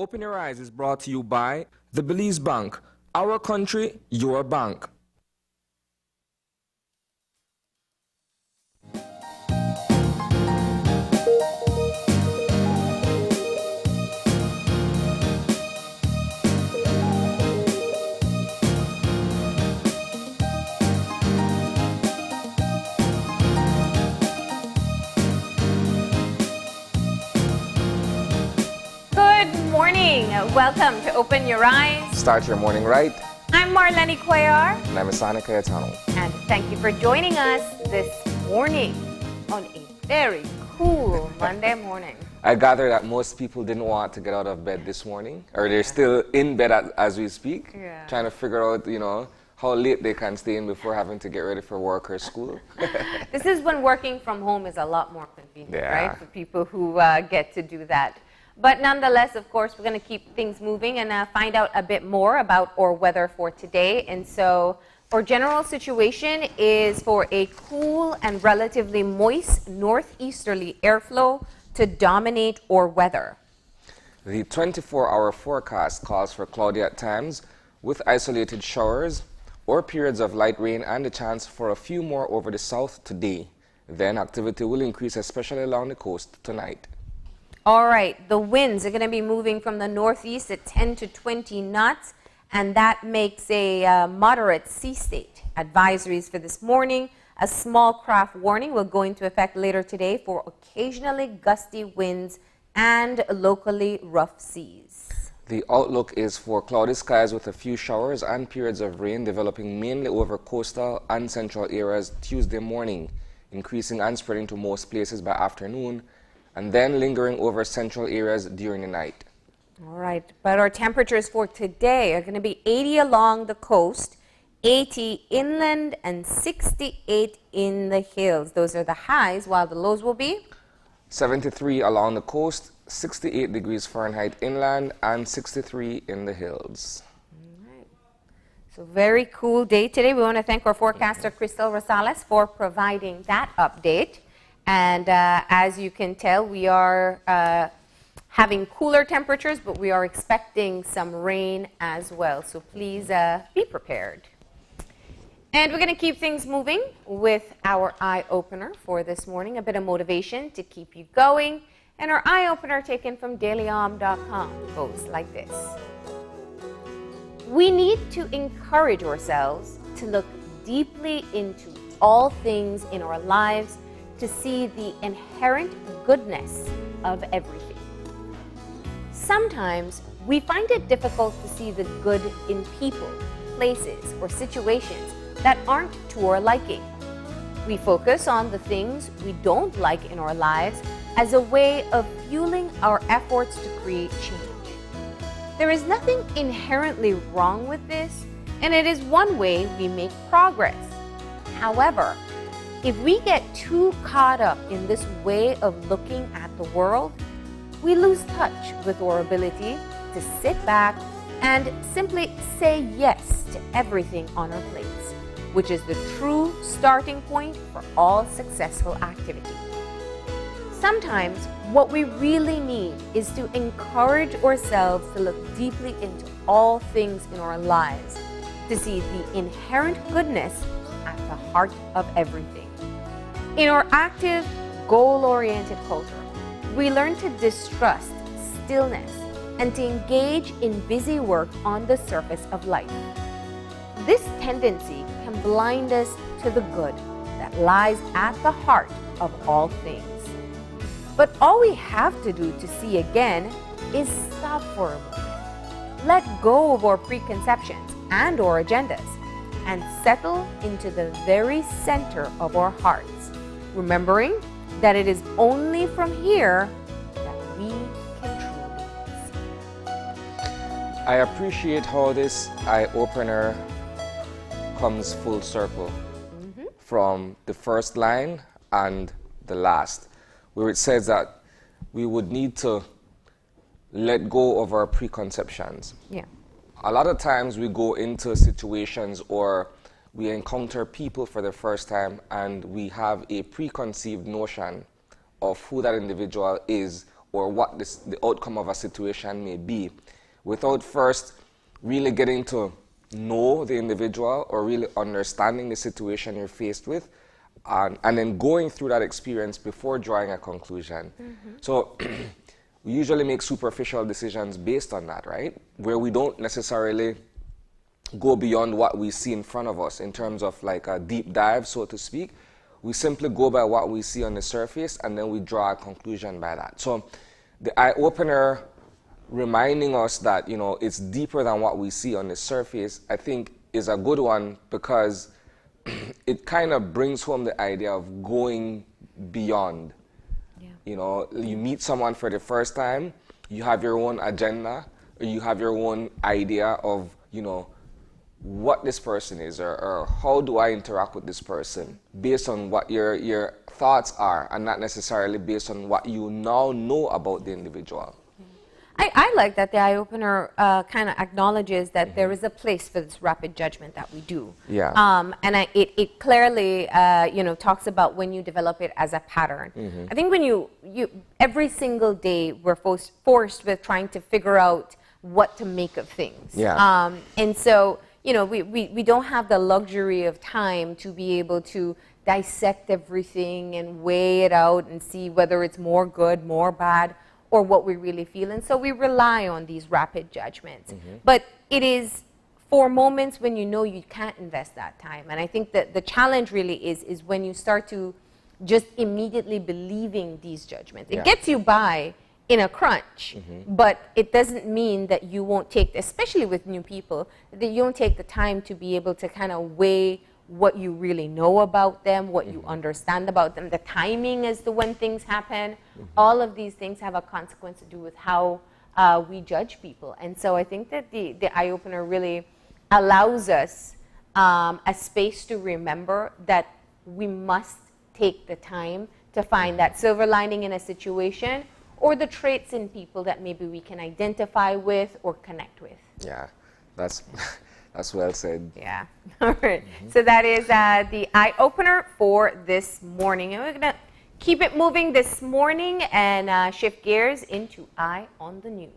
Open Your Eyes is brought to you by the Belize Bank. Our country, your bank. Welcome to Open Your Eyes. Start your morning right. I'm Marlene Cuellar. And I'm Asana Cayetano. And thank you for joining us this morning on a very cool Monday morning. I gather that most people didn't want to get out of bed this morning, or they're still in bed as we speak, trying to figure out, how late they can stay in before having to get ready for work or school. This is when working from home is a lot more convenient, right, for people who get to do that. But nonetheless, of course, we're going to keep things moving and find out a bit more about our weather for today. And so our general situation is for a cool and relatively moist northeasterly airflow to dominate our weather. The 24-hour forecast calls for cloudy at times with isolated showers or periods of light rain and a chance for a few more over the south today. Then activity will increase, especially along the coast tonight. All right, the winds are going to be moving from the northeast at 10 to 20 knots, and that makes a moderate sea state. Advisories for this morning: a small craft warning will go into effect later today for occasionally gusty winds and locally rough seas. The outlook is for cloudy skies with a few showers and periods of rain developing mainly over coastal and central areas Tuesday morning, increasing and spreading to most places by afternoon, and then lingering over central areas during the night. All right, but our temperatures for today are going to be 80 along the coast, 80 inland, and 68 in the hills. Those are the highs, while the lows will be 73 along the coast, 68 degrees Fahrenheit inland, and 63 in the hills. All right. So very cool day today. We want to thank our forecaster, Crystal Rosales, for providing that update. And as you can tell, we are having cooler temperatures, but we are expecting some rain as well. So please be prepared. And we're going to keep things moving with our eye opener for this morning, a bit of motivation to keep you going. And our eye opener, taken from dailyom.com, goes like this. We need to encourage ourselves to look deeply into all things in our lives to see the inherent goodness of everything. Sometimes we find it difficult to see the good in people, places, or situations that aren't to our liking. We focus on the things we don't like in our lives as a way of fueling our efforts to create change. There is nothing inherently wrong with this, and it is one way we make progress. However, if we get too caught up in this way of looking at the world, we lose touch with our ability to sit back and simply say yes to everything on our plates, which is the true starting point for all successful activity. Sometimes what we really need is to encourage ourselves to look deeply into all things in our lives, to see the inherent goodness at the heart of everything. In our active, goal-oriented culture, we learn to distrust stillness and to engage in busy work on the surface of life. This tendency can blind us to the good that lies at the heart of all things. But all we have to do to see again is stop for a moment, let go of our preconceptions and our agendas, and settle into the very center of our hearts, remembering that it is only from here that we can truly see. I appreciate how this eye-opener comes full circle from the first line and the last, where it says that we would need to let go of our preconceptions. Yeah. A lot of times we go into situations or we encounter people for the first time and we have a preconceived notion of who that individual is or what the outcome of a situation may be without first really getting to know the individual or really understanding the situation you're faced with, and then going through that experience before drawing a conclusion. So we usually make superficial decisions based on that, right? Where we don't necessarily go beyond what we see in front of us in terms of like a deep dive, so to speak. We simply go by what we see on the surface, and then we draw a conclusion by that. So the eye-opener reminding us that, you know, it's deeper than what we see on the surface, I think is a good one, because it kind of brings home the idea of going beyond. Yeah. You know, you meet someone for the first time, you have your own agenda, or you have your own idea of, you know, what this person is, or how do I interact with this person based on what your thoughts are, and not necessarily based on what you now know about the individual. I like that the eye-opener kind of acknowledges that there is a place for this rapid judgment that we do. Yeah. And it clearly, you know, talks about when you develop it as a pattern. I think when you every single day we're forced with trying to figure out what to make of things. Yeah. And so, you know, we don't have the luxury of time to be able to dissect everything and weigh it out and see whether it's more good, more bad, or what we really feel. And so we rely on these rapid judgments. But it is for moments when you know you can't invest that time. And I think that the challenge really is when you start to just immediately believing these judgments. It gets you by in a crunch, but it doesn't mean that you won't take, especially with new people, that you won't take the time to be able to kind of weigh what you really know about them, what you understand about them, the timing as to when things happen. All of these things have a consequence to do with how we judge people. And so I think that the eye-opener really allows us a space to remember that we must take the time to find that silver lining in a situation, or the traits in people that maybe we can identify with or connect with. Yeah, that's well said. Yeah. All right. So that is the eye-opener for this morning. And we're going to keep it moving this morning and shift gears into Eye on the News.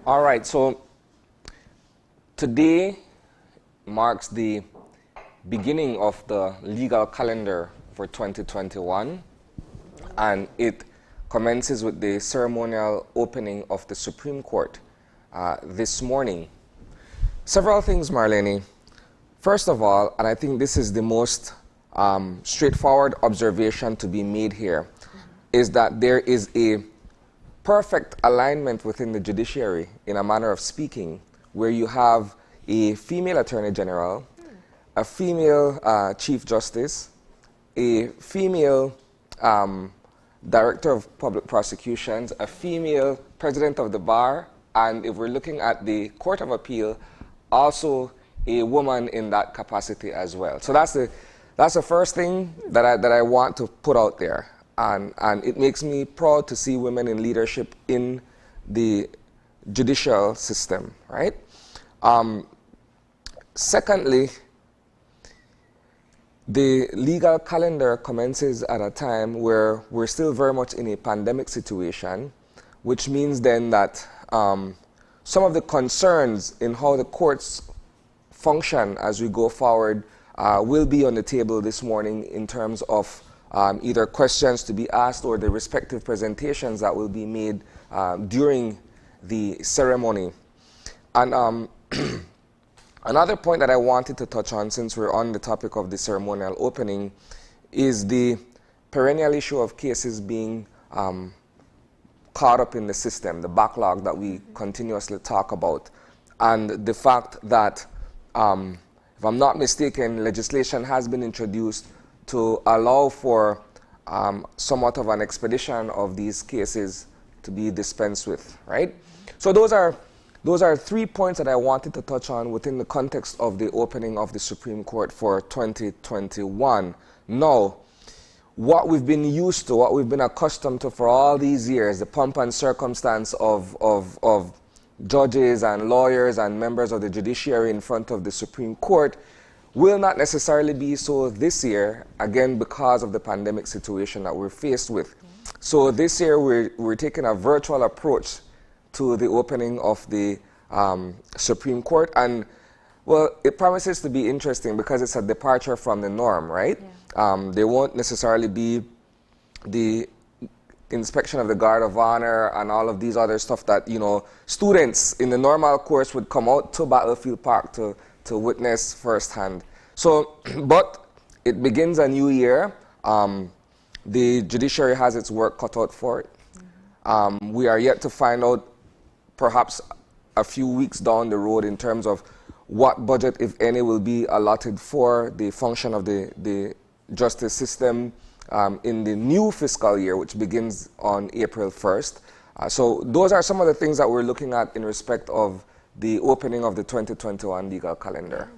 All right, so today marks the beginning of the legal calendar for 2021, and it commences with the ceremonial opening of the Supreme Court this morning. Several things, Marlene. First of all, and I think this is the most straightforward observation to be made here, is that there is a perfect alignment within the judiciary, in a manner of speaking, where you have a female Attorney General, a female Chief Justice, a female Director of Public Prosecutions, a female President of the Bar, and if we're looking at the Court of Appeal, also a woman in that capacity as well. So that's the first thing that I want to put out there. And it makes me proud to see women in leadership in the judicial system, right? Secondly, the legal calendar commences at a time where we're still very much in a pandemic situation, which means then that some of the concerns in how the courts function as we go forward will be on the table this morning in terms of either questions to be asked or the respective presentations that will be made during the ceremony. And another point that I wanted to touch on, since we're on the topic of the ceremonial opening, is the perennial issue of cases being caught up in the system, the backlog that we continuously talk about, and the fact that, if I'm not mistaken, legislation has been introduced to allow for somewhat of an expedition of these cases to be dispensed with, right? So those are 3 points that I wanted to touch on within the context of the opening of the Supreme Court for 2021. Now, what we've been used to, what we've been accustomed to for all these years, the pomp and circumstance of judges and lawyers and members of the judiciary in front of the Supreme Court will not necessarily be so this year, again, because of the pandemic situation that we're faced with. So this year, we're taking a virtual approach to the opening of the Supreme Court. And, well, it promises to be interesting because it's a departure from the norm, right? Yeah. There won't necessarily be the inspection of the Guard of Honor and all of these other stuff that, you know, students in the normal course would come out to Battlefield Park to witness firsthand. So, but it begins a new year. The judiciary has its work cut out for it. We are yet to find out, perhaps a few weeks down the road, in terms of what budget, if any, will be allotted for the function of the justice system in the new fiscal year, which begins on April 1st. So those are some of the things that we're looking at in respect of the opening of the 2021 legal calendar.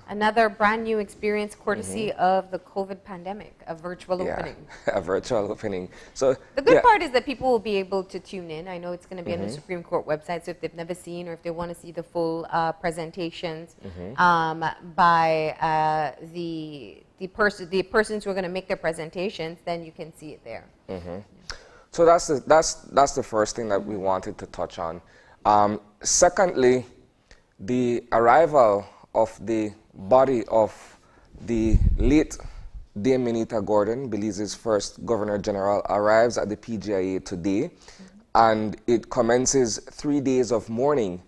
Another brand new experience courtesy of the COVID pandemic, a virtual opening. A virtual opening. So the good part is that people will be able to tune in. I know it's going to be on the Supreme Court website, so if they've never seen or if they want to see the full presentations by the persons who are going to make their presentations, then you can see it there. So that's the first thing that we wanted to touch on. Secondly, the arrival of the body of the late Dame Minita Gordon, Belize's first Governor General, arrives at the PGIA today, and it commences 3 days of mourning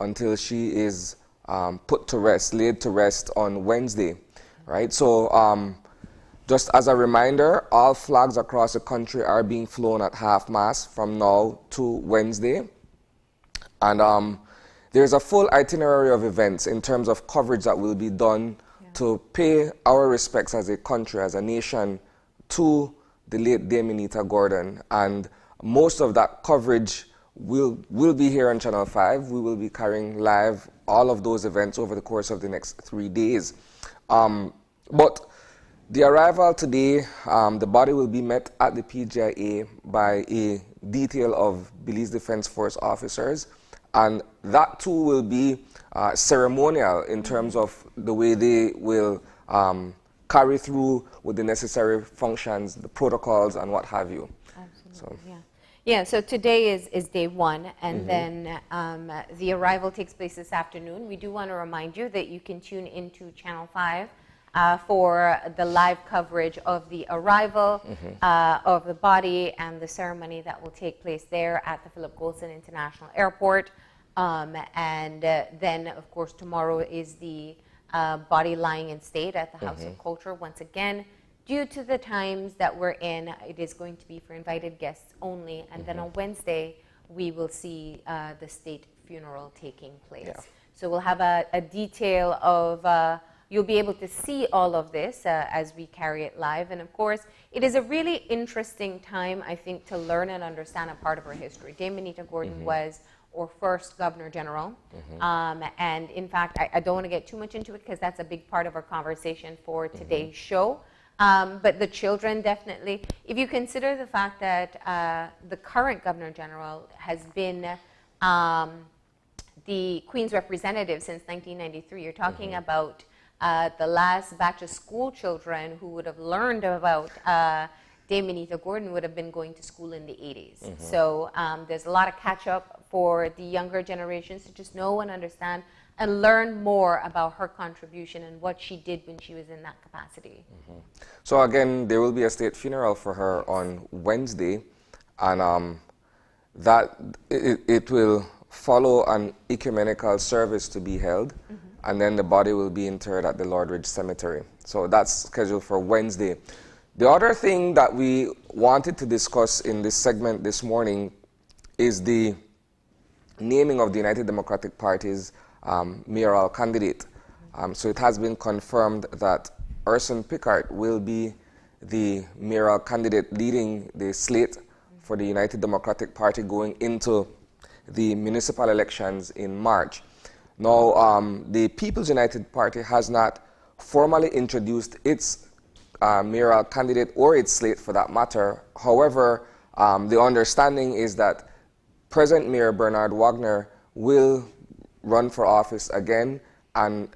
until she is put to rest, laid to rest on Wednesday, right? So just as a reminder, all flags across the country are being flown at half-mast from now to Wednesday, and there's a full itinerary of events in terms of coverage that will be done to pay our respects as a country, as a nation, to the late Dame Minita Gordon. And most of that coverage will be here on Channel 5. We will be carrying live all of those events over the course of the next 3 days. But the arrival today, the body will be met at the PGIA by a detail of Belize Defense Force officers. And that too will be ceremonial in terms of the way they will carry through with the necessary functions, the protocols, and what have you. Absolutely, yeah, so today is day one, and then the arrival takes place this afternoon. We do want to remind you that you can tune into Channel 5 for the live coverage of the arrival of the body and the ceremony that will take place there at the Philip Goldson International Airport. Then, of course, tomorrow is the body lying in state at the House of Culture. Once again, due to the times that we're in, it is going to be for invited guests only. And then on Wednesday, we will see the state funeral taking place. So we'll have a detail of... you'll be able to see all of this as we carry it live. And of course, it is a really interesting time, I think, to learn and understand a part of our history. Dame Minita Gordon was our first Governor General. And in fact, I don't want to get too much into it because that's a big part of our conversation for today's show. But the children definitely, if you consider the fact that the current Governor General has been the Queen's representative since 1993, you're talking about the last batch of school children who would have learned about Dame Minita Gordon would have been going to school in the 80s. So there's a lot of catch up for the younger generations to just know and understand and learn more about her contribution and what she did when she was in that capacity. So again, there will be a state funeral for her on Wednesday, and it will follow an ecumenical service to be held. And then the body will be interred at the Lordridge Cemetery. So that's scheduled for Wednesday. The other thing that we wanted to discuss in this segment this morning is the naming of the United Democratic Party's mayoral candidate. So it has been confirmed that Urson Pickard will be the mayoral candidate leading the slate for the United Democratic Party going into the municipal elections in March. Now, the People's United Party has not formally introduced its mayoral candidate or its slate for that matter. However, the understanding is that present Mayor Bernard Wagner will run for office again, and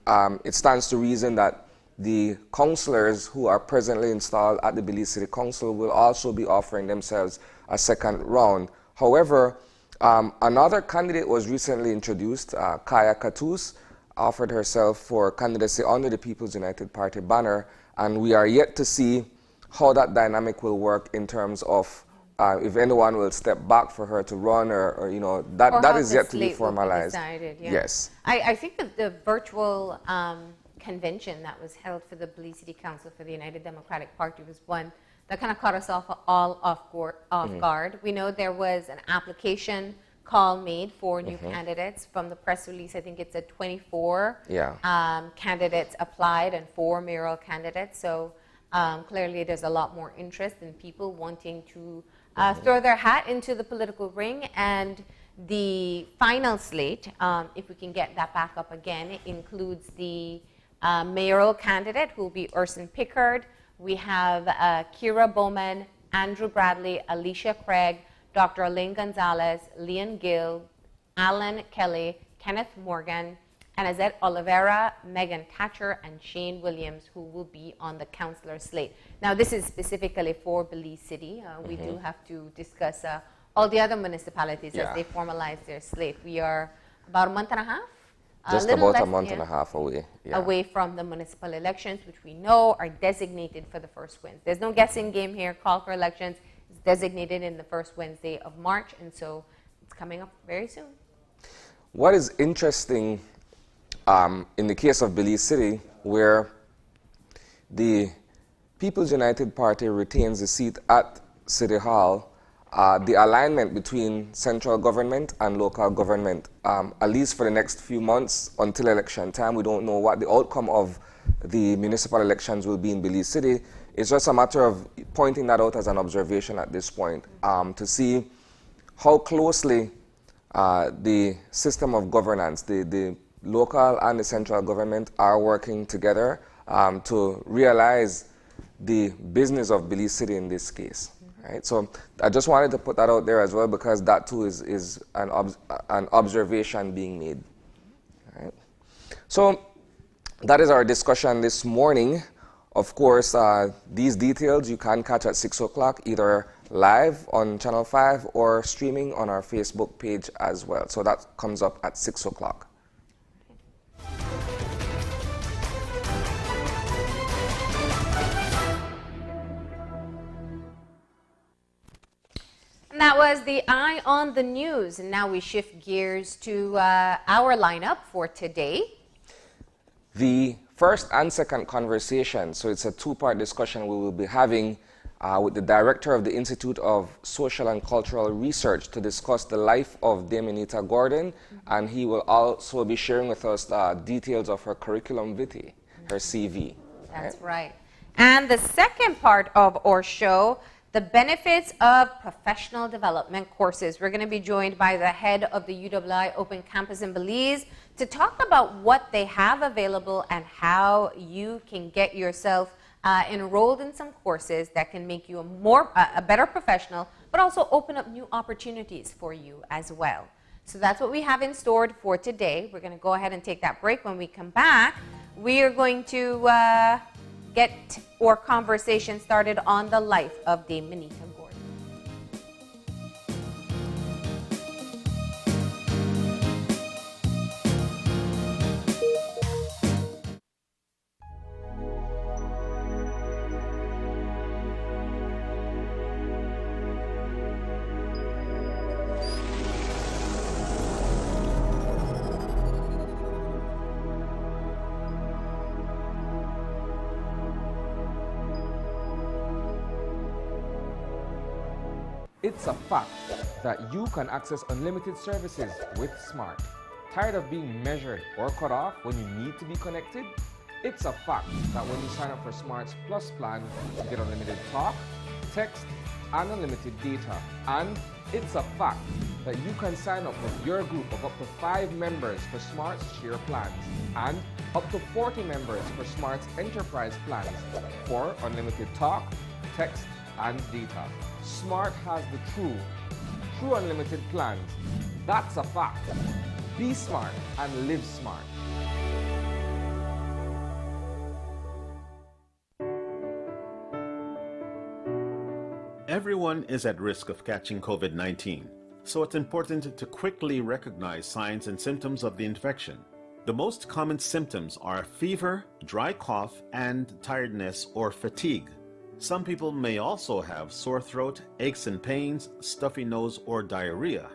it stands to reason that the councillors who are presently installed at the Belize City Council will also be offering themselves a second round. However, another candidate was recently introduced, Kaya Katus, offered herself for candidacy under the People's United Party banner, and we are yet to see how that dynamic will work in terms of if anyone will step back for her to run, or you know, that is yet to be formalized. Decided, yeah. Yes. I think that the virtual convention that was held for the Belize City Council for the United Democratic Party was one that kind of caught us all off guard. We know there was an application call made for new candidates. From the press release, I think it said 24 candidates applied and 4 mayoral candidates. So clearly there's a lot more interest in people wanting to throw their hat into the political ring. And the final slate, if we can get that back up again, it includes the mayoral candidate, who will be Urson Pickard. We have Kira Bowman, Andrew Bradley, Alicia Craig, Dr. Elaine Gonzalez, Leon Gill, Alan Kelly, Kenneth Morgan, Anazette Oliveira, Megan Thatcher, and Shane Williams, who will be on the councillor slate. Now, this is specifically for Belize City. We do have to discuss all the other municipalities as they formalize their slate. We are about a month and a half? Just about a month and a half away. Away from the municipal elections, which we know are designated for the first Wednesday. There's no guessing game here. Call for elections is designated in the first Wednesday of March, and so it's coming up very soon. What is interesting in the case of Belize City, where the People's United Party retains a seat at City Hall, the alignment between central government and local government, at least for the next few months until election time, we don't know what the outcome of the municipal elections will be in Belize City. It's just a matter of pointing that out as an observation at this point, to see how closely the system of governance, the local and the central government are working together to realize the business of Belize City in this case. Right? So I just wanted to put that out there as well, because that too is an observation being made. Right? So that is our discussion this morning. Of course, these details you can catch at 6 o'clock, either live on Channel 5 or streaming on our Facebook page as well. So that comes up at 6 o'clock. And that was the Eye on the News. And now we shift gears to our lineup for today. The first and second conversation, so it's a two-part discussion we will be having with the director of the Institute of Social and Cultural Research to discuss the life of Dame Minita Gordon, and he will also be sharing with us details of her curriculum vitae, her CV. That's right. And the second part of our show, the benefits of professional development courses. We're going to be joined by the head of the UWI Open Campus in Belize to talk about what they have available and how you can get yourself enrolled in some courses that can make you a better professional, but also open up new opportunities for you as well. So that's what we have in store for today. We're going to go ahead and take that break. When we come back, we are going to get our conversation started on the life of Dame Minita Gordon. It's a fact that you can access unlimited services with Smart. Tired of being measured or cut off when you need to be connected? It's a fact that when you sign up for Smart's Plus plan, you get unlimited talk, text, and unlimited data. And it's a fact that you can sign up with your group of up to 5 members for Smart's Share plans and up to 40 members for Smart's Enterprise plans for unlimited talk, text, and data. Smart has the true true unlimited plans. That's a fact. Be smart and live smart. Everyone is at risk of catching COVID-19, so it's important to quickly recognize signs and symptoms of the infection. The most common symptoms are fever, dry cough, and tiredness or fatigue. Some people may also have sore throat, aches and pains, stuffy nose, or diarrhea.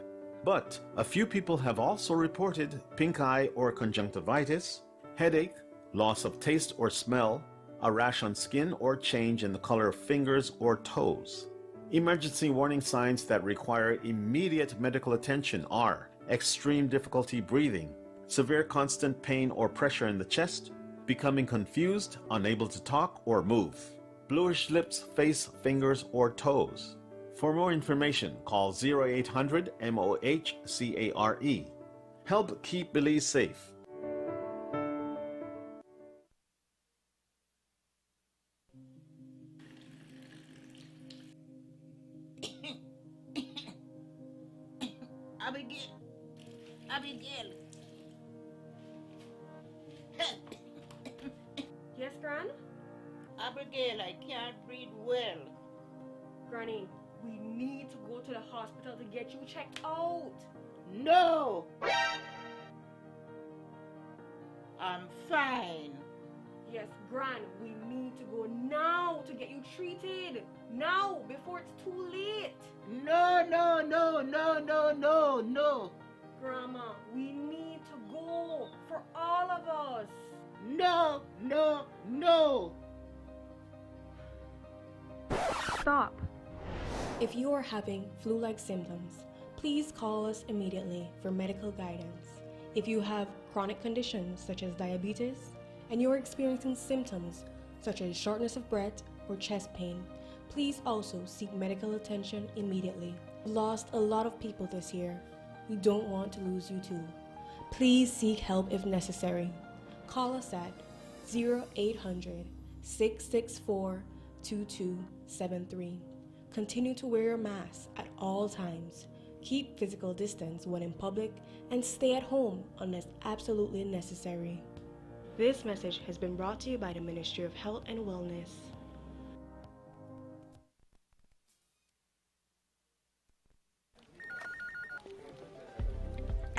But a few people have also reported pink eye or conjunctivitis, headache, loss of taste or smell, a rash on skin, or change in the color of fingers or toes. Emergency warning signs that require immediate medical attention are extreme difficulty breathing, severe constant pain or pressure in the chest, becoming confused, unable to talk or move, bluish lips, face, fingers, or toes. For more information, call 0800 MOHCARE. Help keep Belize safe. Abigail. Yes, Gran? Abigail, I can't breathe well. Granny, we need to go to the hospital to get you checked out. No! I'm fine. Yes, Gran, we need to go now to get you treated. Now, before it's too late. No, no, no, no, no, no, no. Grandma, we need to go for all of us. No, no, no. Stop. If you are having flu-like symptoms, please call us immediately for medical guidance. If you have chronic conditions such as diabetes and you are experiencing symptoms such as shortness of breath or chest pain, please also seek medical attention immediately. We lost a lot of people this year. We don't want to lose you too. Please seek help if necessary. Call us at 0800-664-2273. Continue to wear your mask at all times. Keep physical distance when in public and stay at home unless absolutely necessary. This message has been brought to you by the Ministry of Health and Wellness.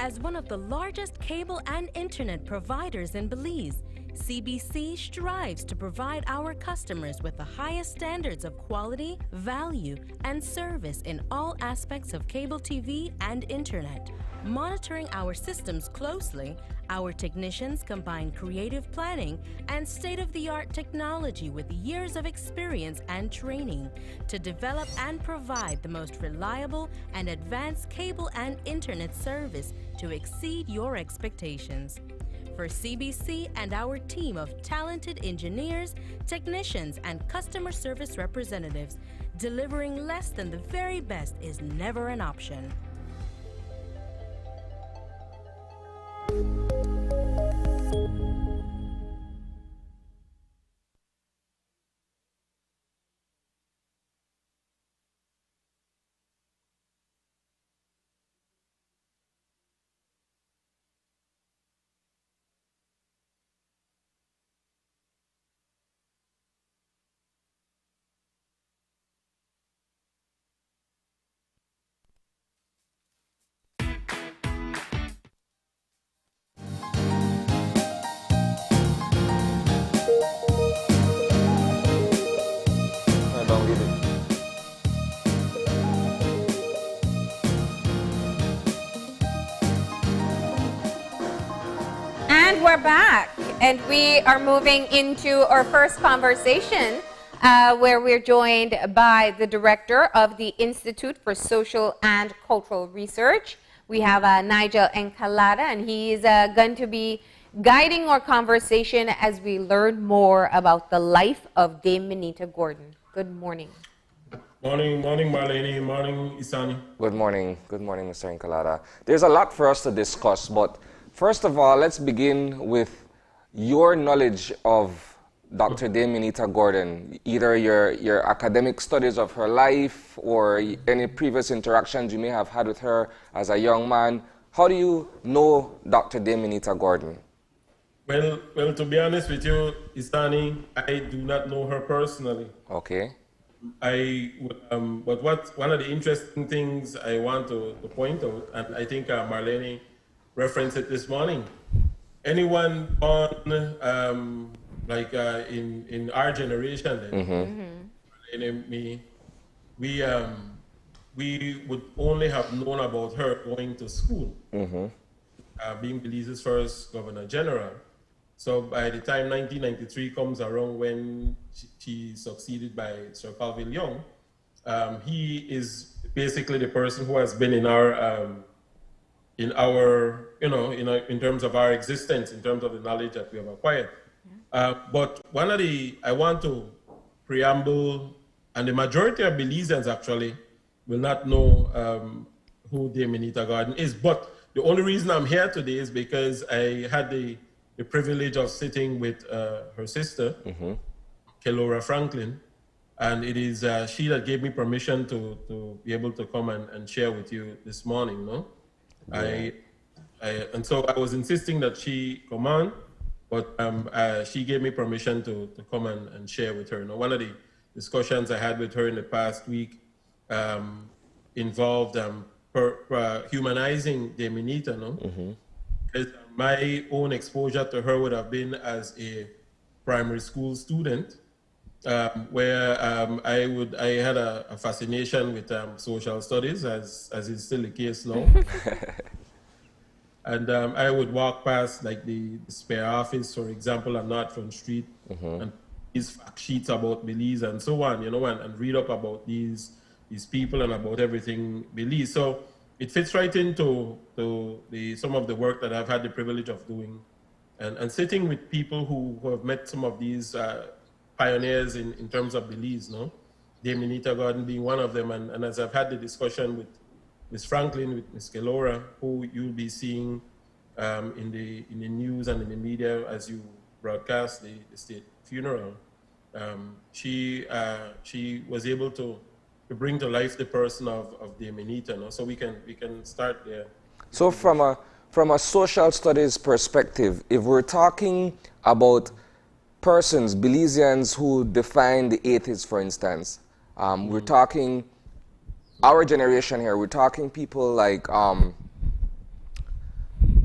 As one of the largest cable and internet providers in Belize, CBC strives to provide our customers with the highest standards of quality, value, and service in all aspects of cable TV and internet. Monitoring our systems closely, our technicians combine creative planning and state-of-the-art technology with years of experience and training to develop and provide the most reliable and advanced cable and internet service to exceed your expectations. For CBC and our team of talented engineers, technicians, and customer service representatives, delivering less than the very best is never an option. And we're back, and we are moving into our first conversation where we're joined by the director of the Institute for Social and Cultural Research. We have Nigel Encalada, and he's going to be guiding our conversation as we learn more about the life of Dame Minita Gordon. Good morning. Morning, Marlene. Morning, Isani. Good morning, Mr. Encalada. There's a lot for us to discuss, but first of all, let's begin with your knowledge of Dr. Minita Gordon, either your academic studies of her life or any previous interactions you may have had with her as a young man. How do you know Dr. Minita Gordon? Well, to be honest with you, Isani, I do not know her personally. Okay. But one of the interesting things I want to point out, and I think Marlene referenced it this morning, anyone born in our generation, then, me, we would only have known about her going to school, being Belize's first Governor General. So by the time 1993 comes around, when she succeeded by Sir Calvin Young, he is basically the person who has been in terms of our existence, in terms of the knowledge that we have acquired. But I want to preamble, and the majority of Belizeans actually will not know who Dame Minita Gordon is. But the only reason I'm here today is because I had the privilege of sitting with her sister, Kelora Franklin, and it is she that gave me permission to be able to come and share with you this morning. No, yeah. And so I was insisting that she come on, but she gave me permission to come and share with her. Now, one of the discussions I had with her in the past week involved humanizing Dame Minita, no? Because my own exposure to her would have been as a primary school student, where I had a fascination with social studies, as is still the case now. And I would walk past like the spare office, for example, on Northfront Street, and these fact sheets about Belize and so on, and read up about these people and about everything Belize. So it fits right into some of the work that I've had the privilege of doing, and sitting with people who have met some of these pioneers in terms of Belize, no? Dame Minita Gordon being one of them, and as I've had the discussion with Ms. Franklin, with Ms. Kelora, who you'll be seeing in the news and in the media as you broadcast the state funeral, she was able to bring to life the person of Dame Minita, no? So we can start there. So from a social studies perspective, if we're talking about persons, Belizeans who define the 80s, for instance, we're talking our generation here, we're talking people like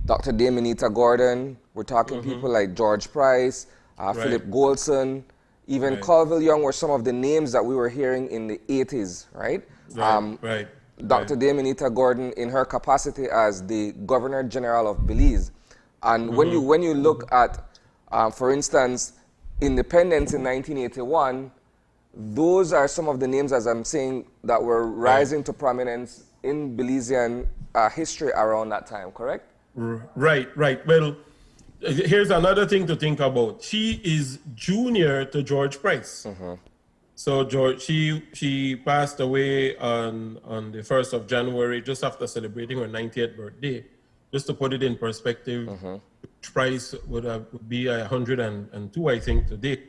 Dr. Dame Minita Gordon, we're talking people like George Price, Philip Goldson, even Colville Young were some of the names that we were hearing in the 80s, right? Dr. Dame Minita Gordon in her capacity as the Governor General of Belize. And when you look at, for instance, independence in 1981, those are some of the names, as I'm saying, that were rising to prominence in Belizean history around that time, correct? Right. Well, here's another thing to think about. She is junior to George Price. So she passed away on the 1st of January, just after celebrating her 90th birthday. Just to put it in perspective, Price would be 102, I think, today,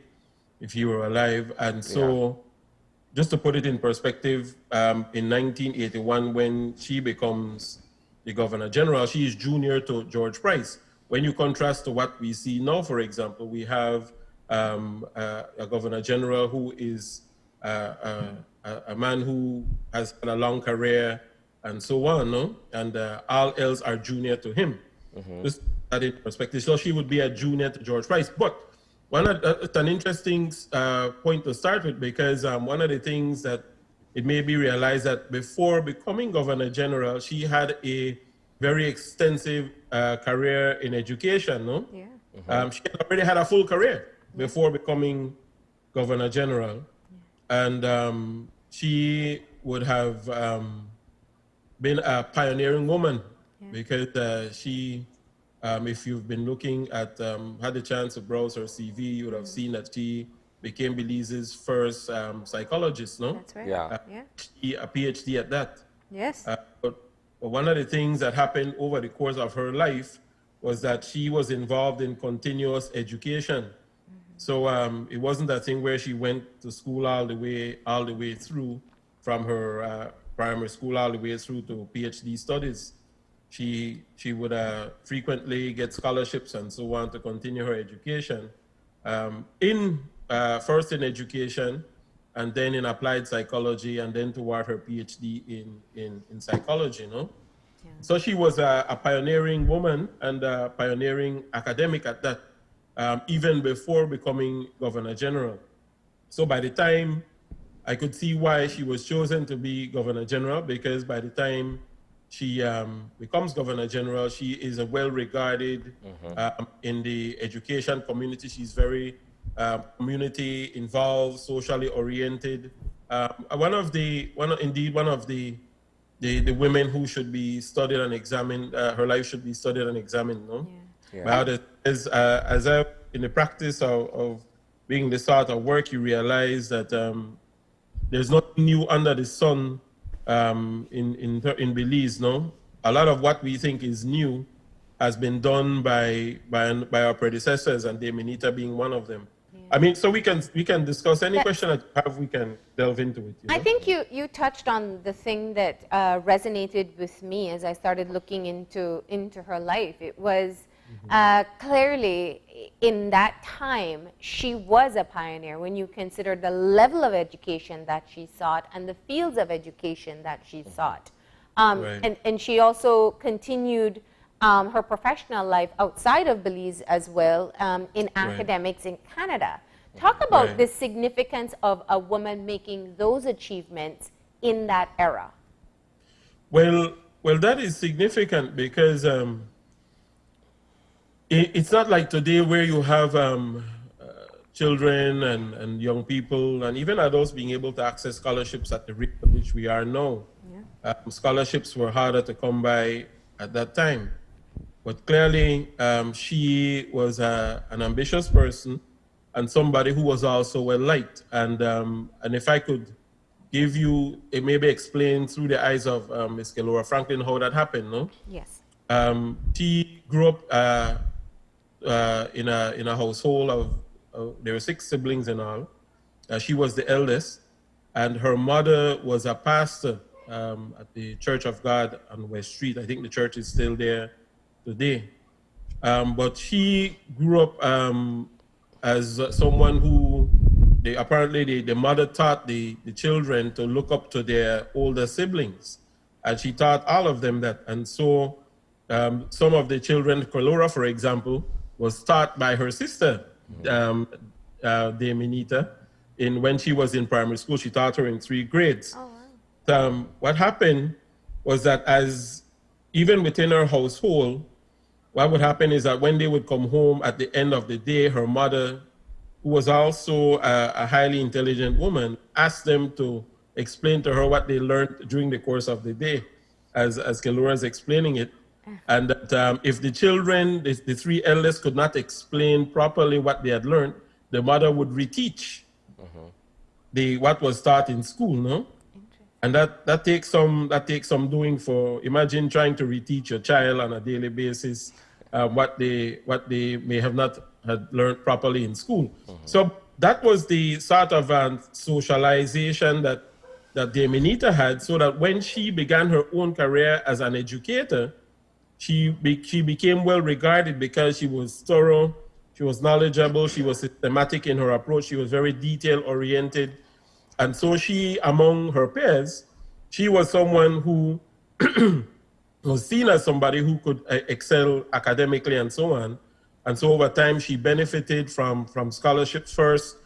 if he were alive. And so, just to put it in perspective, in 1981, when she becomes the Governor General, she is junior to George Price. When you contrast to what we see now, for example, we have a Governor General who is a man who has had a long career and so on, no? And all else are junior to him. Just that in perspective. So she would be a junior to George Price. But it's an interesting point to start with, because one of the things that it may be realized that before becoming Governor General, she had a very extensive career in education, no? She had already had a full career before becoming Governor General. And she would have been a pioneering woman, because she, if you've been looking at, had the chance to browse her CV, you would have seen that she became Belize's first psychologist, no? That's right. A PhD at that. Yes. But one of the things that happened over the course of her life was that she was involved in continuous education. So it wasn't a thing where she went to school all the way through, from her primary school all the way through to PhD studies. She would frequently get scholarships and so on to continue her education. First in education, and then in applied psychology, and then toward her PhD in psychology, you know? Yeah. So she was a pioneering woman and a pioneering academic at that, even before becoming Governor General. So by the time, I could see why she was chosen to be Governor General, because by the time she becomes Governor General, she is a well-regarded in the education community. She's very community involved, socially oriented. One of the women who should be studied and examined. Her life should be studied and examined. No, yeah. But in the practice of being the sort of work, you realize that there's nothing new under the sun in Belize. No, a lot of what we think is new has been done by our predecessors, and Minita being one of them. I mean, so we can discuss any question that you have. We can delve into it. You know? I think you touched on the thing that resonated with me as I started looking into her life. It was clearly in that time she was a pioneer when you consider the level of education that she sought and the fields of education that she sought, right. and she also continued her professional life outside of Belize as well, in academics in Canada. Talk about the significance of a woman making those achievements in that era. Well, that is significant because it's not like today where you have children and young people and even adults being able to access scholarships at the rate at which we are now. Yeah. Scholarships were harder to come by at that time. But clearly, she was an ambitious person and somebody who was also well-liked. And if I could give you, it maybe explain through the eyes of Ms. Kelora Franklin how that happened, no? Yes. She grew up in a household of there were 6 siblings in all. She was the eldest, and her mother was a pastor at the Church of God on West Street. I think the church is still there today. But she grew up as someone who apparently the mother taught the children to look up to their older siblings. And she taught all of them that. And so some of the children, Colora, for example, was taught by her sister, Minita. When she was in primary school, she taught her in 3 grades. Oh, wow. What happened was that even within her household, what would happen is that when they would come home at the end of the day, her mother, who was also a highly intelligent woman, asked them to explain to her what they learned during the course of the day, as Kelora is explaining it. And that if the children, the 3 eldest, could not explain properly what they had learned, the mother would reteach what was taught in school, no? And that takes some doing. For imagine trying to reteach your child on a daily basis what they may have not had learned properly in school. So that was the sort of socialization that Minita had, so that when she began her own career as an educator, she became well regarded because she was thorough, she was knowledgeable, she was systematic in her approach, she was very detail oriented. And so she, among her peers, she was someone who was seen as somebody who could excel academically and so on. And so over time, she benefited from scholarships first,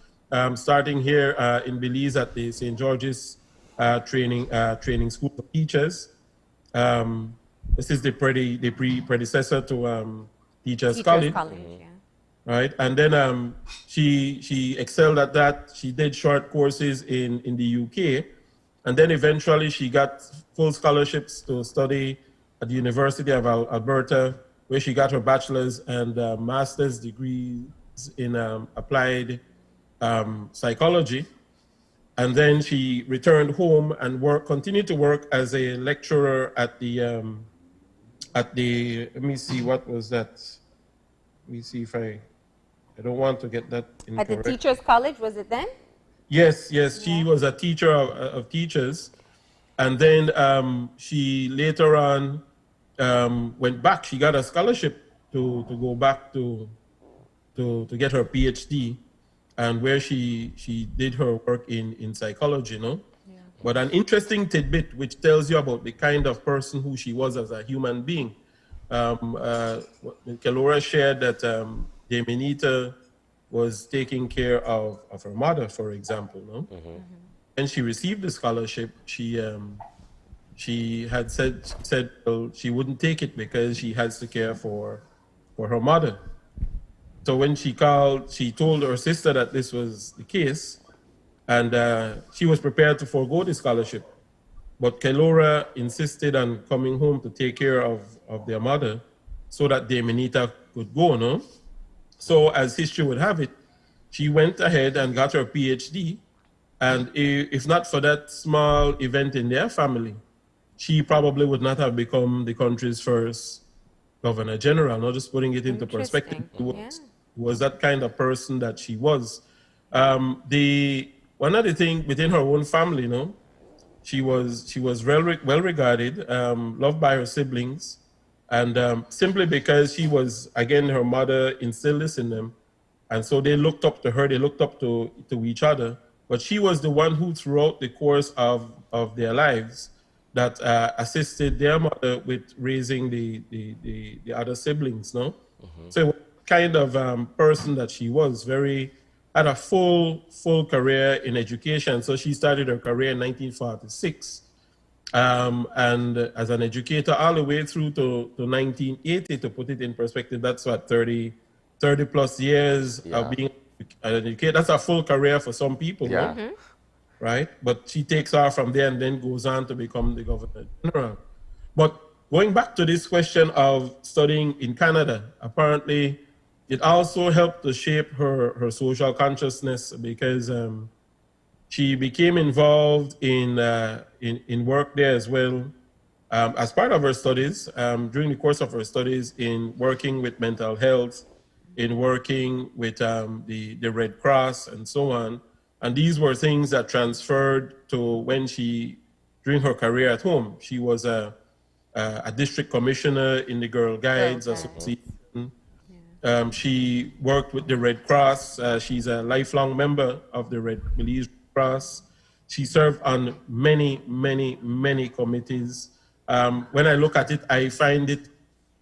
starting here in Belize at the St. George's training school for teachers. This is the predecessor to Teachers College. Yeah. Right, and then she excelled at that. She did short courses in the UK, and then eventually she got full scholarships to study at the University of Alberta, where she got her bachelor's and master's degrees in applied psychology. And then she returned home and continued to work as a lecturer at the let me see, what was that? Let me see if I I don't want to get that At the incorrect. Teachers College, was it then? Yes, yes, she was a teacher of teachers. And then she later on went back. She got a scholarship to go back to get her PhD, and where she did her work in psychology, you know. Yeah. But an interesting tidbit which tells you about the kind of person who she was as a human being. Kelora shared that Minita was taking care of her mother, for example. No? When she received the scholarship, she had said well, she wouldn't take it because she has to care for her mother. So when she called, she told her sister that this was the case, and she was prepared to forego the scholarship. But Kelora insisted on coming home to take care of their mother so that Minita could go, no? So as history would have it, she went ahead and got her PhD. And if not for that small event in their family, she probably would not have become the country's first governor general. Not just putting it into perspective, was that kind of person that she was. One of the things within her own family, you know, she was well regarded, loved by her siblings, and simply because she was, again, her mother instilled this in them, and so they looked up to her. They looked up to each other. But she was the one who, throughout the course of their lives, that assisted their mother with raising the other siblings. No, so what kind of person that she was, had a full career in education. So she started her career in 1946, and as an educator all the way through to 1980. To put it in perspective, that's what 30 plus years of being an educator. That's a full career for some people, no? Right? But she takes off from there and then goes on to become the governor general. But going back to this question of studying in Canada, apparently it also helped to shape her social consciousness, because she became involved in work there as well, as part of her studies, during the course of her studies, in working with mental health, in working with the Red Cross and so on. And these were things that transferred to when during her career at home, she was a district commissioner in the Girl Guides Association. She worked with the Red Cross. She's a lifelong member of the Belize Red Cross. She served on many, many, many committees. When I look at it, I find it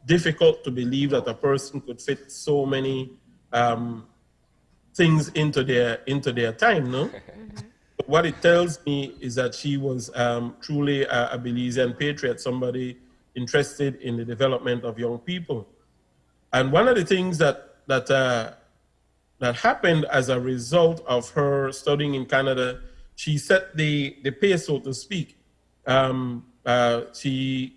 difficult to believe that a person could fit so many things into their time, no? What it tells me is that she was truly a Belizean patriot, somebody interested in the development of young people. And one of the things that happened as a result of her studying in Canada, she set the pace, so to speak. She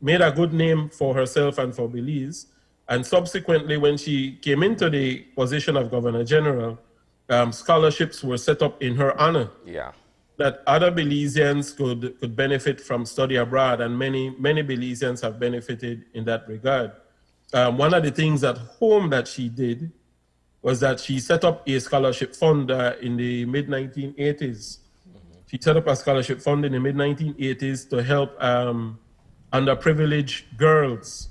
made a good name for herself and for Belize. And subsequently, when she came into the position of Governor General, scholarships were set up in her honor. Yeah. That other Belizeans could benefit from study abroad, and many Belizeans have benefited in that regard. One of the things at home that she did was that she set up a scholarship fund in the mid-1980s. She set up a scholarship fund in the mid-1980s to help underprivileged girls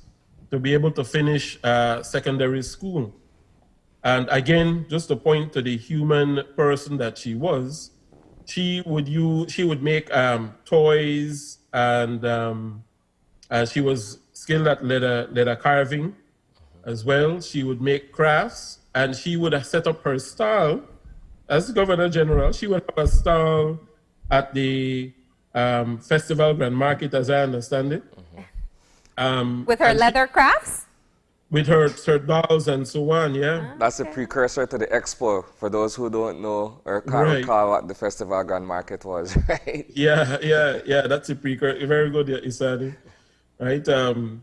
to be able to finish secondary school. And again, just to point to the human person that she was, she would make toys, and she was skilled at leather carving as well. She would make crafts, and she would have set up her stall as Governor General. She would have a stall at the Festival Grand Market, as I understand it. With her leather crafts? With her dolls and so on, yeah. That's a precursor to the expo, for those who don't know or can't recall what the Festival Grand Market was, right? Yeah, that's a precursor. Very good, Isadi. Right? And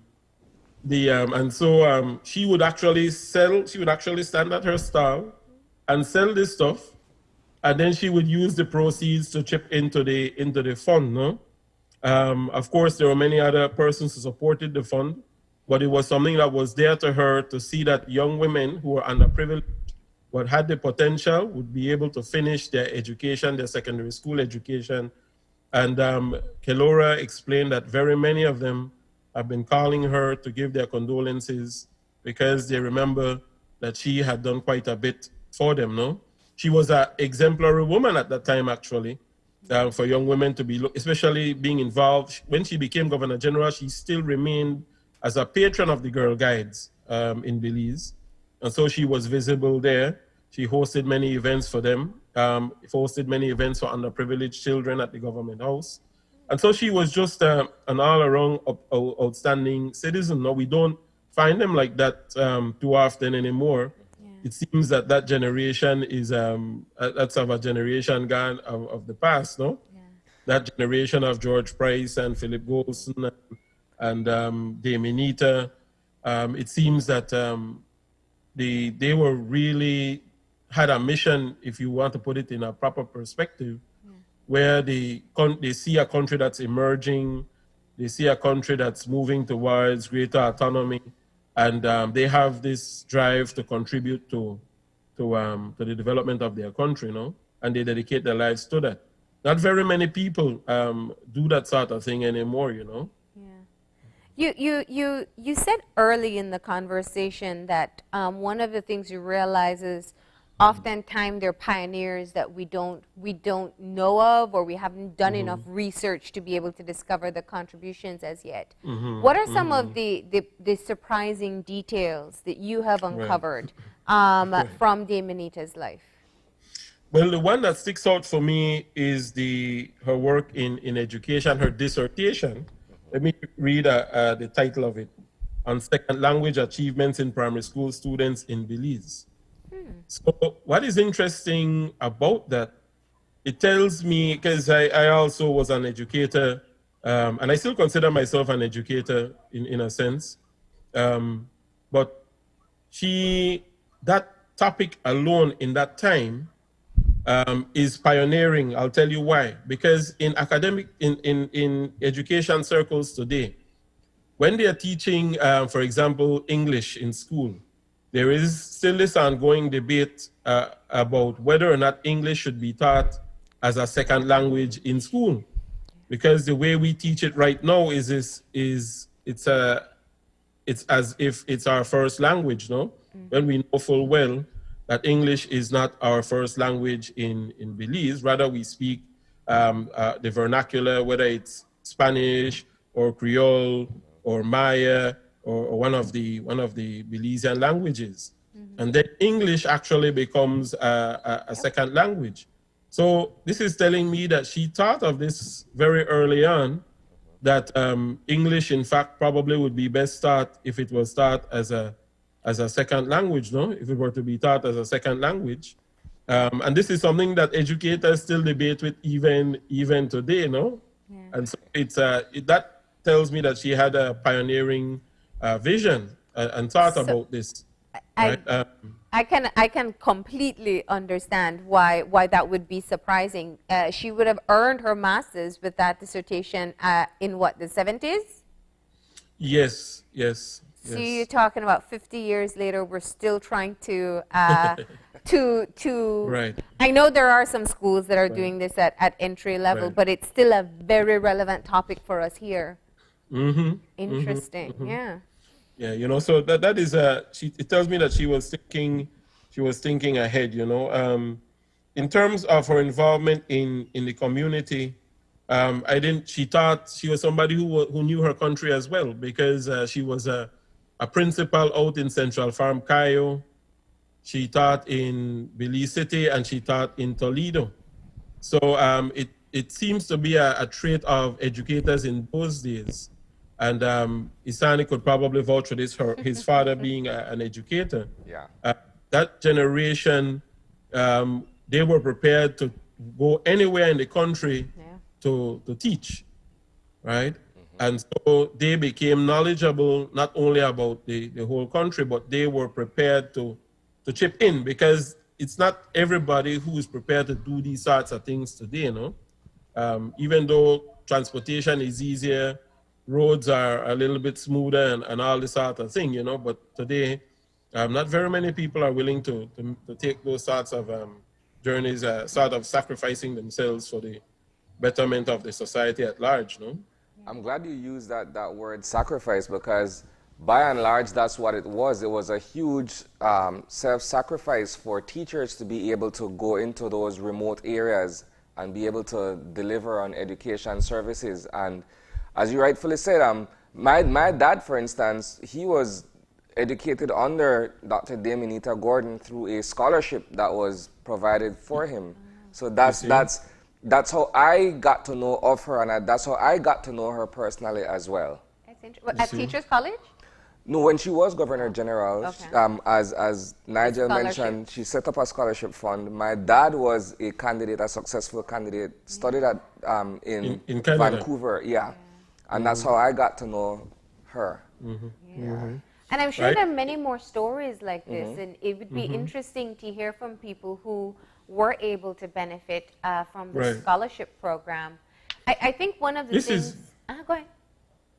so she would actually stand at her stall and sell this stuff, and then she would use the proceeds to chip into the fund, no? Of course, there were many other persons who supported the fund, but it was something that was there to her to see that young women who were underprivileged but had the potential, would be able to finish their education, their secondary school education. And Kelora explained that very many of them have been calling her to give their condolences because they remember that she had done quite a bit for them, no? She was an exemplary woman at that time, actually, for young women to be, especially being involved. When she became Governor General, she still remained as a patron of the Girl Guides in Belize. And so she was visible there. She hosted many events for them, hosted many events for underprivileged children at the government house. And so she was just an all-around outstanding citizen. No, we don't find them like that too often anymore. Yeah. It seems that that generation is, that's of a generation gone of the past, no? Yeah. That generation of George Price and Philip Golson and Minita, it seems that they were really had a mission, if you want to put it in a proper perspective, where they see a country that's emerging, they see a country that's moving towards greater autonomy, and they have this drive to contribute to the development of their country, no? And they dedicate their lives to that. Not very many people do that sort of thing anymore, you know? You said early in the conversation that one of the things you realize is oftentimes they're pioneers that we don't know of, or we haven't done enough research to be able to discover the contributions as yet. What are some of the surprising details that you have uncovered from Dame Minita's life? Well, the one that sticks out for me is her work in education, her dissertation. Let me read the title of it, on second language achievements in primary school students in Belize. So what is interesting about that, it tells me, because I also was an educator, and I still consider myself an educator in a sense, but that topic alone in that time is pioneering. I'll tell you why. Because in in education circles today, when they are teaching, for example, English in school, there is still this ongoing debate about whether or not English should be taught as a second language in school. Because the way we teach it right now is it's as if it's our first language, no? When we know full well that English is not our first language in Belize. Rather, we speak the vernacular, whether it's Spanish or Creole or Maya or one of the Belizean languages. And then English actually becomes a second language. So this is telling me that she thought of this very early on, that English, in fact, probably would be best taught if it was taught as a second language, no? If it were to be taught as a second language. And this is something that educators still debate with even today, no? Yeah. And so that tells me that she had a pioneering vision and thought about this. I can completely understand why that would be surprising. She would have earned her master's with that dissertation in what, the 70s? Yes. So you're talking about 50 years later, we're still trying to Right. I know there are some schools that are doing this at entry level, but it's still a very relevant topic for us here. Interesting. Yeah. Yeah, you know, so that is it tells me that she was thinking ahead, you know. In terms of her involvement in the community, she thought she was somebody who knew her country as well, because she was a principal out in Central Farm Cayo. She taught in Belize City and she taught in Toledo. So it seems to be a trait of educators in those days. And Isani could probably vouch for this, his father being an educator. Yeah. That generation, they were prepared to go anywhere in the country to teach, right? And so they became knowledgeable not only about the whole country, but they were prepared to chip in, because it's not everybody who is prepared to do these sorts of things today, you know? Even though transportation is easier, roads are a little bit smoother and all this sort of thing, you know, but today Not very many people are willing to take those sorts of journeys, sort of sacrificing themselves for the betterment of the society at large, no? I'm glad you used that word sacrifice, because by and large, that's what it was. It was a huge self-sacrifice for teachers to be able to go into those remote areas and be able to deliver on education services. And as you rightfully said, my dad, for instance, he was educated under Dr. Minita Gordon through a scholarship that was provided for him. So that's how I got to know of her, and that's how I got to know her personally as well. That's interesting. At Teachers College? No, when she was Governor General, Okay. as Nigel mentioned, she set up a scholarship fund. My dad was a candidate, a successful candidate, studied at in Canada. Vancouver, and that's how I got to know her. And I'm sure Right. there are many more stories like this, and it would be interesting to hear from people who were able to benefit from the Right. scholarship program. I think one of the This things... is- Go ahead.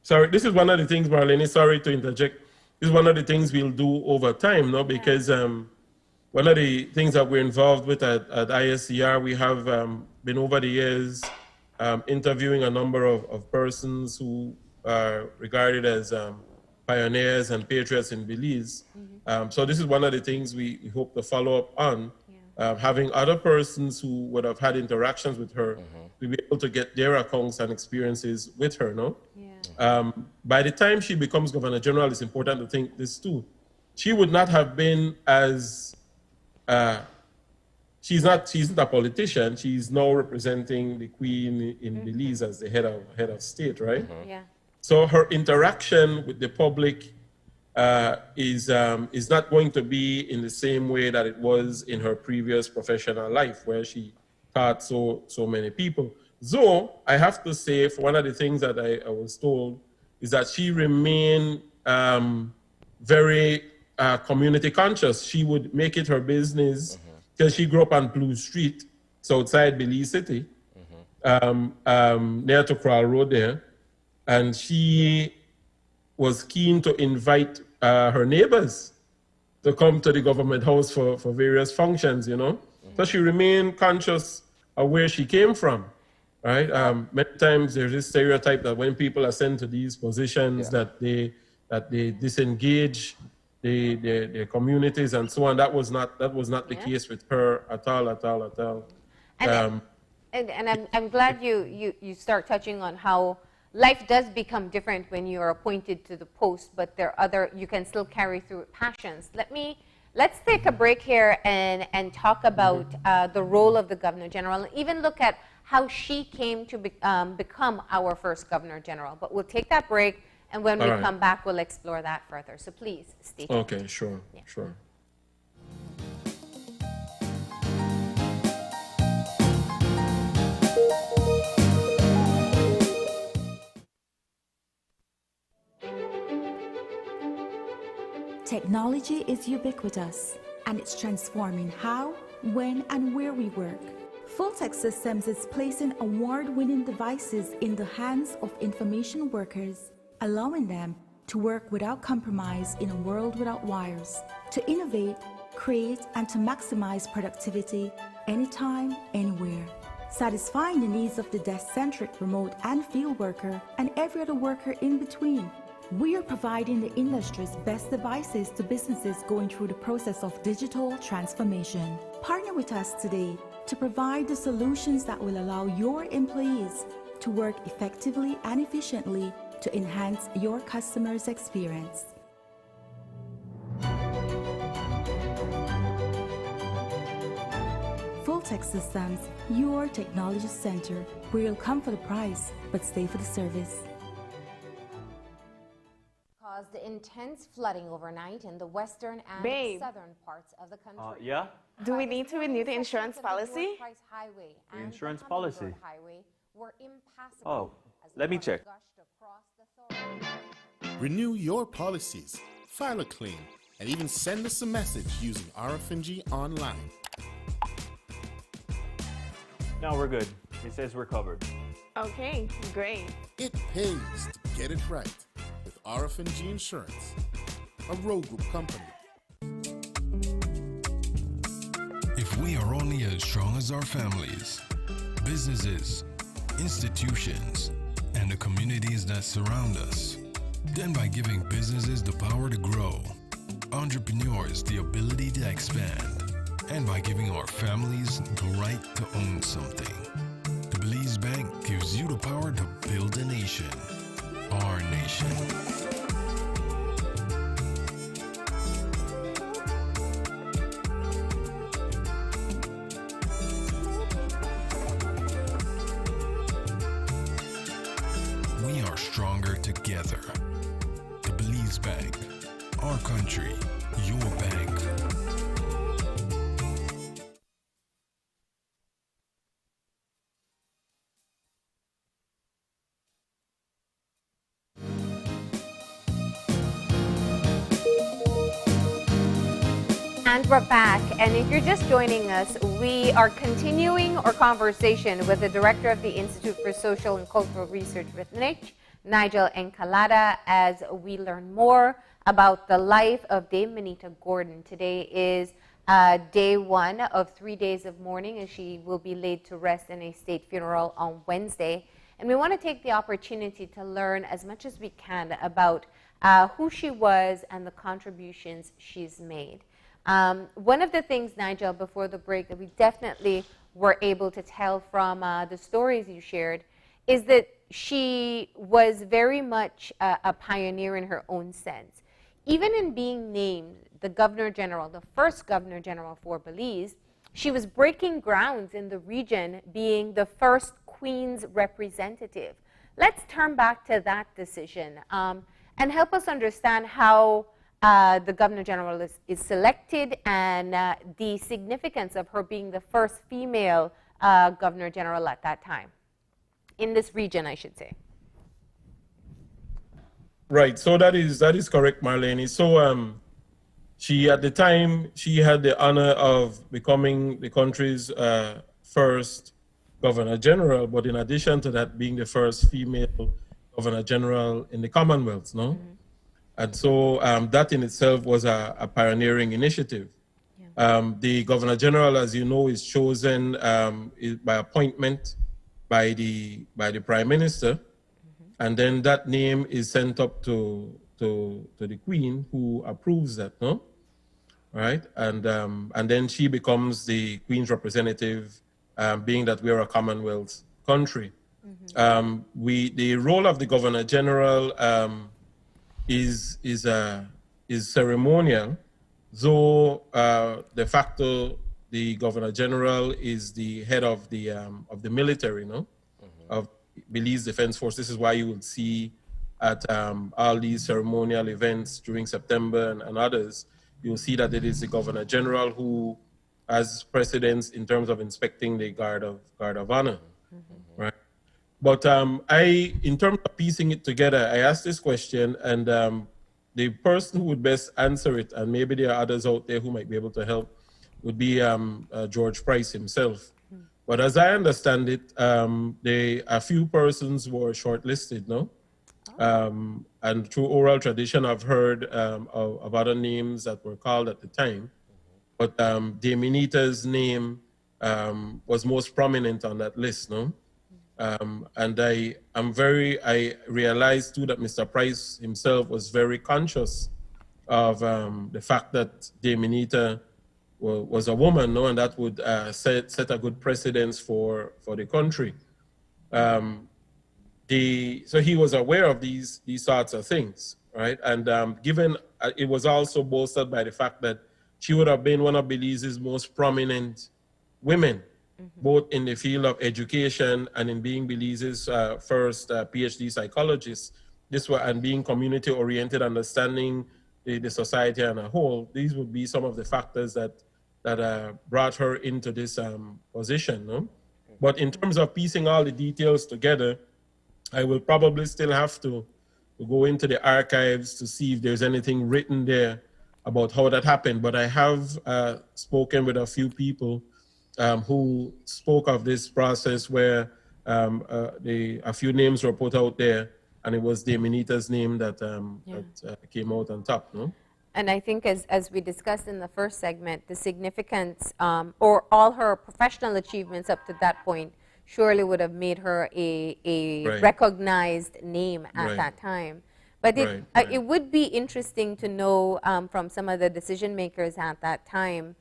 Sorry, this is one of the things, Marlene, sorry to interject. This is one of the things we'll do over time, no? Because one of the things that we're involved with at ISCR, we have been over the years interviewing a number of persons who are regarded as pioneers and patriots in Belize. So this is one of the things we hope to follow up on, having other persons who would have had interactions with her to be able to get their accounts and experiences with her, no? By the time she becomes Governor General, it's important to think this too. She would not have been as, she's not a politician. She's now representing the Queen in Belize as the head of state, right? Yeah. So her interaction with the public is not going to be in the same way that it was in her previous professional life, where she taught so many people. Though I have to say, for one of the things that I was told is that she remained very community conscious. She would make it her business, because she grew up on Blue Street, so outside Belize City, near to Crawl Road there. And she was keen to invite her neighbors to come to the government house for various functions, you know. So she remained conscious of where she came from, right? Many times there's this stereotype that when people are sent to these positions, that they disengage their communities and so on. That was not the case with her at all. And I'm glad you start touching on how life does become different when you are appointed to the post, but there are you can still carry through passions. Let's take a break here and talk about the role of the Governor General, and even look at how she came to become our first Governor General. But we'll take that break, and when we come back, we'll explore that further. So please, stay tuned. Okay, sure. Technology is ubiquitous, and it's transforming how, when, and where we work. Fulltech Systems is placing award-winning devices in the hands of information workers, allowing them to work without compromise in a world without wires, to innovate, create, and to maximize productivity anytime, anywhere. Satisfying the needs of the desk-centric remote and field worker and every other worker in between. We are providing the industry's best devices to businesses going through the process of digital transformation. Partner with us today to provide the solutions that will allow your employees to work effectively and efficiently to enhance your customers' experience. Fulltech Systems, your technology center, where you'll come for the price, but stay for the service. Caused intense flooding overnight in the western and southern parts of the country. Yeah? Do we need to renew the insurance policy? The insurance policy? Were impassable Oh, as let me water check. gushed across the thoroughfare. Renew your policies, file a claim, and even send us a message using RFNG online. Now we're good. It says we're covered. Okay, great. It pays to get it right with RFNG Insurance, a Road Group company. We are only as strong as our families, businesses, institutions, and the communities that surround us. Then by giving businesses the power to grow, entrepreneurs the ability to expand, and by giving our families the right to own something. The Belize Bank gives you the power to build a nation, our nation. We are stronger together. The Belize Bank, our country, your bank. And we're back. And if you're just joining us, we are continuing our conversation with the director of the Institute for Social and Cultural Research with NICH, Nigel Encalada, as we learn more about the life of Dame Minita Gordon. Today is day 1 of 3 days of mourning, as she will be laid to rest in a state funeral on Wednesday. And we want to take the opportunity to learn as much as we can about who she was and the contributions she's made. One of the things, Nigel, before the break that we definitely were able to tell from the stories you shared is that she was very much a pioneer in her own sense. Even in being named the Governor General, the first Governor General for Belize, she was breaking grounds in the region, being the first Queen's representative. Let's turn back to that decision and help us understand how the Governor General is selected and the significance of her being the first female Governor General at that time, in this region, I should say. Right, so that is correct, Marlene. So she, at the time, she had the honor of becoming the country's first Governor General, but in addition to that, being the first female Governor General in the Commonwealth, no? Mm-hmm. And so that in itself was a pioneering initiative. Yeah. The Governor General, as you know, is chosen by appointment by the Prime Minister, and then that name is sent up to the Queen, who approves that, no? Right, and then she becomes the Queen's representative, being that we're a Commonwealth country. Mm-hmm. The role of the Governor General is ceremonial, though de facto the Governor General is the head of the military, no, mm-hmm. of Belize Defense Force. This is why you will see at all these ceremonial events during September and others, you'll see that it is the Governor General who has precedence in terms of inspecting the Guard of Honor, mm-hmm. right? But in terms of piecing it together, I asked this question, and the person who would best answer it, and maybe there are others out there who might be able to help, would be George Price himself. Mm. But as I understand it, a few persons were shortlisted, no? Oh. And through oral tradition, I've heard of other names that were called at the time. But Dame Minita's name was most prominent on that list, no? And I realized too that Mr. Price himself was very conscious of the fact that Dame Minita was a woman, no, and that would set a good precedence for the country. So he was aware of these sorts of things, right? And given it was also bolstered by the fact that she would have been one of Belize's most prominent women, mm-hmm. both in the field of education and in being Belize's first PhD psychologist. And being community-oriented, understanding the society as a whole. These would be some of the factors that brought her into this position. No? But in terms of piecing all the details together, I will probably still have to go into the archives to see if there's anything written there about how that happened. But I have spoken with a few people who spoke of this process where a few names were put out there, and it was Dame Minita's name that came out on top, no? And I think as we discussed in the first segment, the significance or all her professional achievements up to that point surely would have made her a Right. recognized name at Right. that time. But it, Right, it would be interesting to know from some of the decision makers at that time,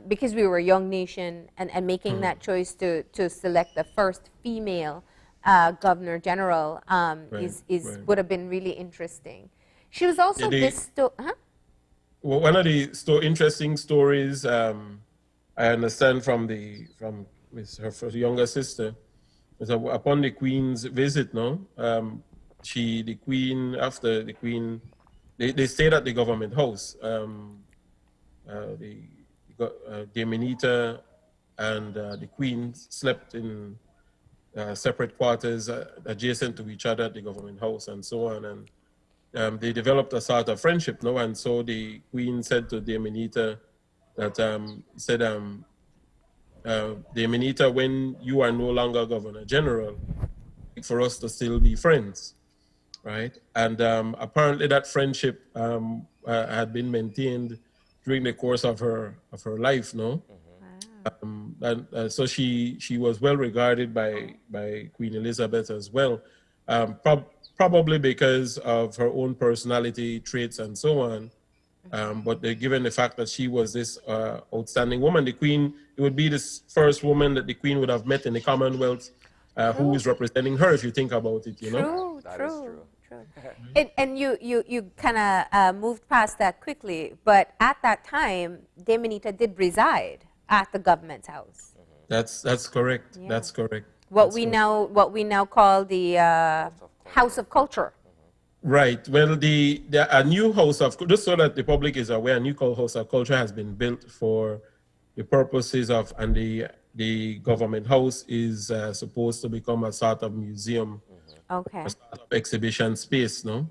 because we were a young nation and making that choice to select the first female governor general would have been really interesting. She was also bestowed. Well, one of the interesting stories I understand from her younger sister was upon the Queen's visit. No, the Queen, after the Queen, they stayed at the government house. The Minita and the Queen slept in separate quarters adjacent to each other at the government house and so on. And they developed a sort of friendship, no? And so the Queen said to Dame Minita that, Dame Minita, when you are no longer Governor General, for us to still be friends, right? And apparently that friendship had been maintained during the course of her life, no? So she was well regarded by Queen Elizabeth as well. Probably because of her own personality traits and so on. But given the fact that she was this outstanding woman, the Queen, it would be the first woman that the Queen would have met in the Commonwealth who is representing her, if you think about it, you know? True. And you kind of moved past that quickly, but at that time, Dame Minita did reside at the government's house. That's correct. Yeah. That's correct. What we now call the House of Culture. Right. Well, a new House of, just so that the public is aware, a new House of Culture has been built for the purposes of, and the government house is supposed to become a sort of museum, okay, a sort of exhibition space, no?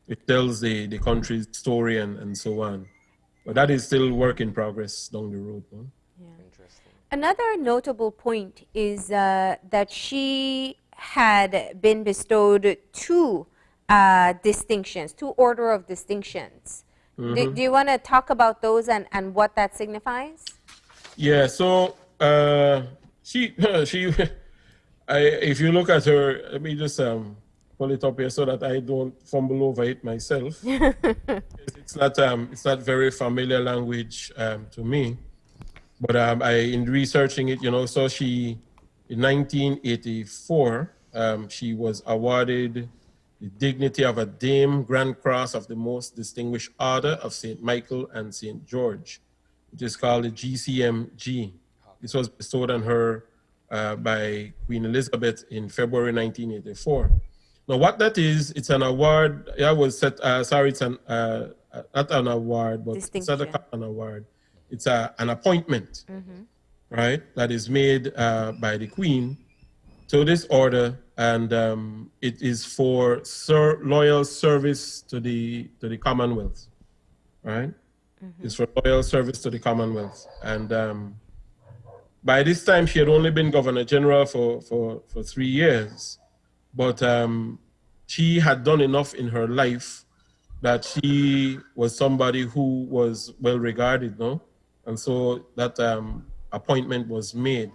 It tells the country's story and so on. But that is still work in progress down the road, no? Another notable point is that she had been bestowed two distinctions, two order of distinctions. Do you want to talk about those and what that signifies? Yeah, so if you look at her, let me just pull it up here so that I don't fumble over it myself. It's not very familiar language to me. But in researching it, you know, so in 1984, she was awarded the dignity of a Dame Grand Cross of the Most Distinguished Order of St. Michael and St. George, which is called the GCMG. This was bestowed on her by Queen Elizabeth in February 1984. Now, what that is, it's an award. I was set. It's not an award, but it's not an award. It's an appointment, right, that is made by the Queen to this order, and it is for loyal service to the Commonwealth, right? It's for loyal service to the Commonwealth. And by this time, she had only been Governor General for 3 years, but she had done enough in her life that she was somebody who was well regarded, no? And so that appointment was made.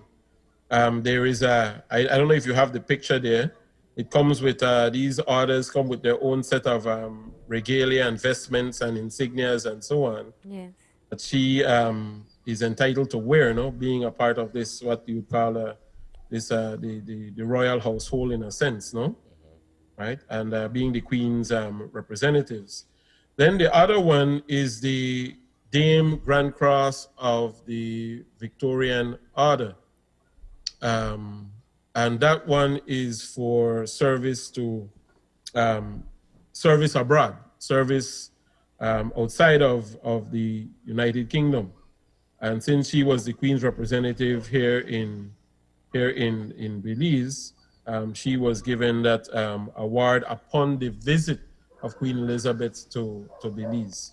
There is I don't know if you have the picture there. It comes with, these orders come with their own set of regalia and vestments and insignias and so on. Yes. That she is entitled to wear, no? Being a part of this, what you call the royal household in a sense, no? Right? And being the Queen's representatives. Then the other one is the Dame Grand Cross of the Victorian Order. And that one is for service to service abroad, service outside of the United Kingdom. And since she was the Queen's representative here in Belize, she was given that award upon the visit of Queen Elizabeth to Belize.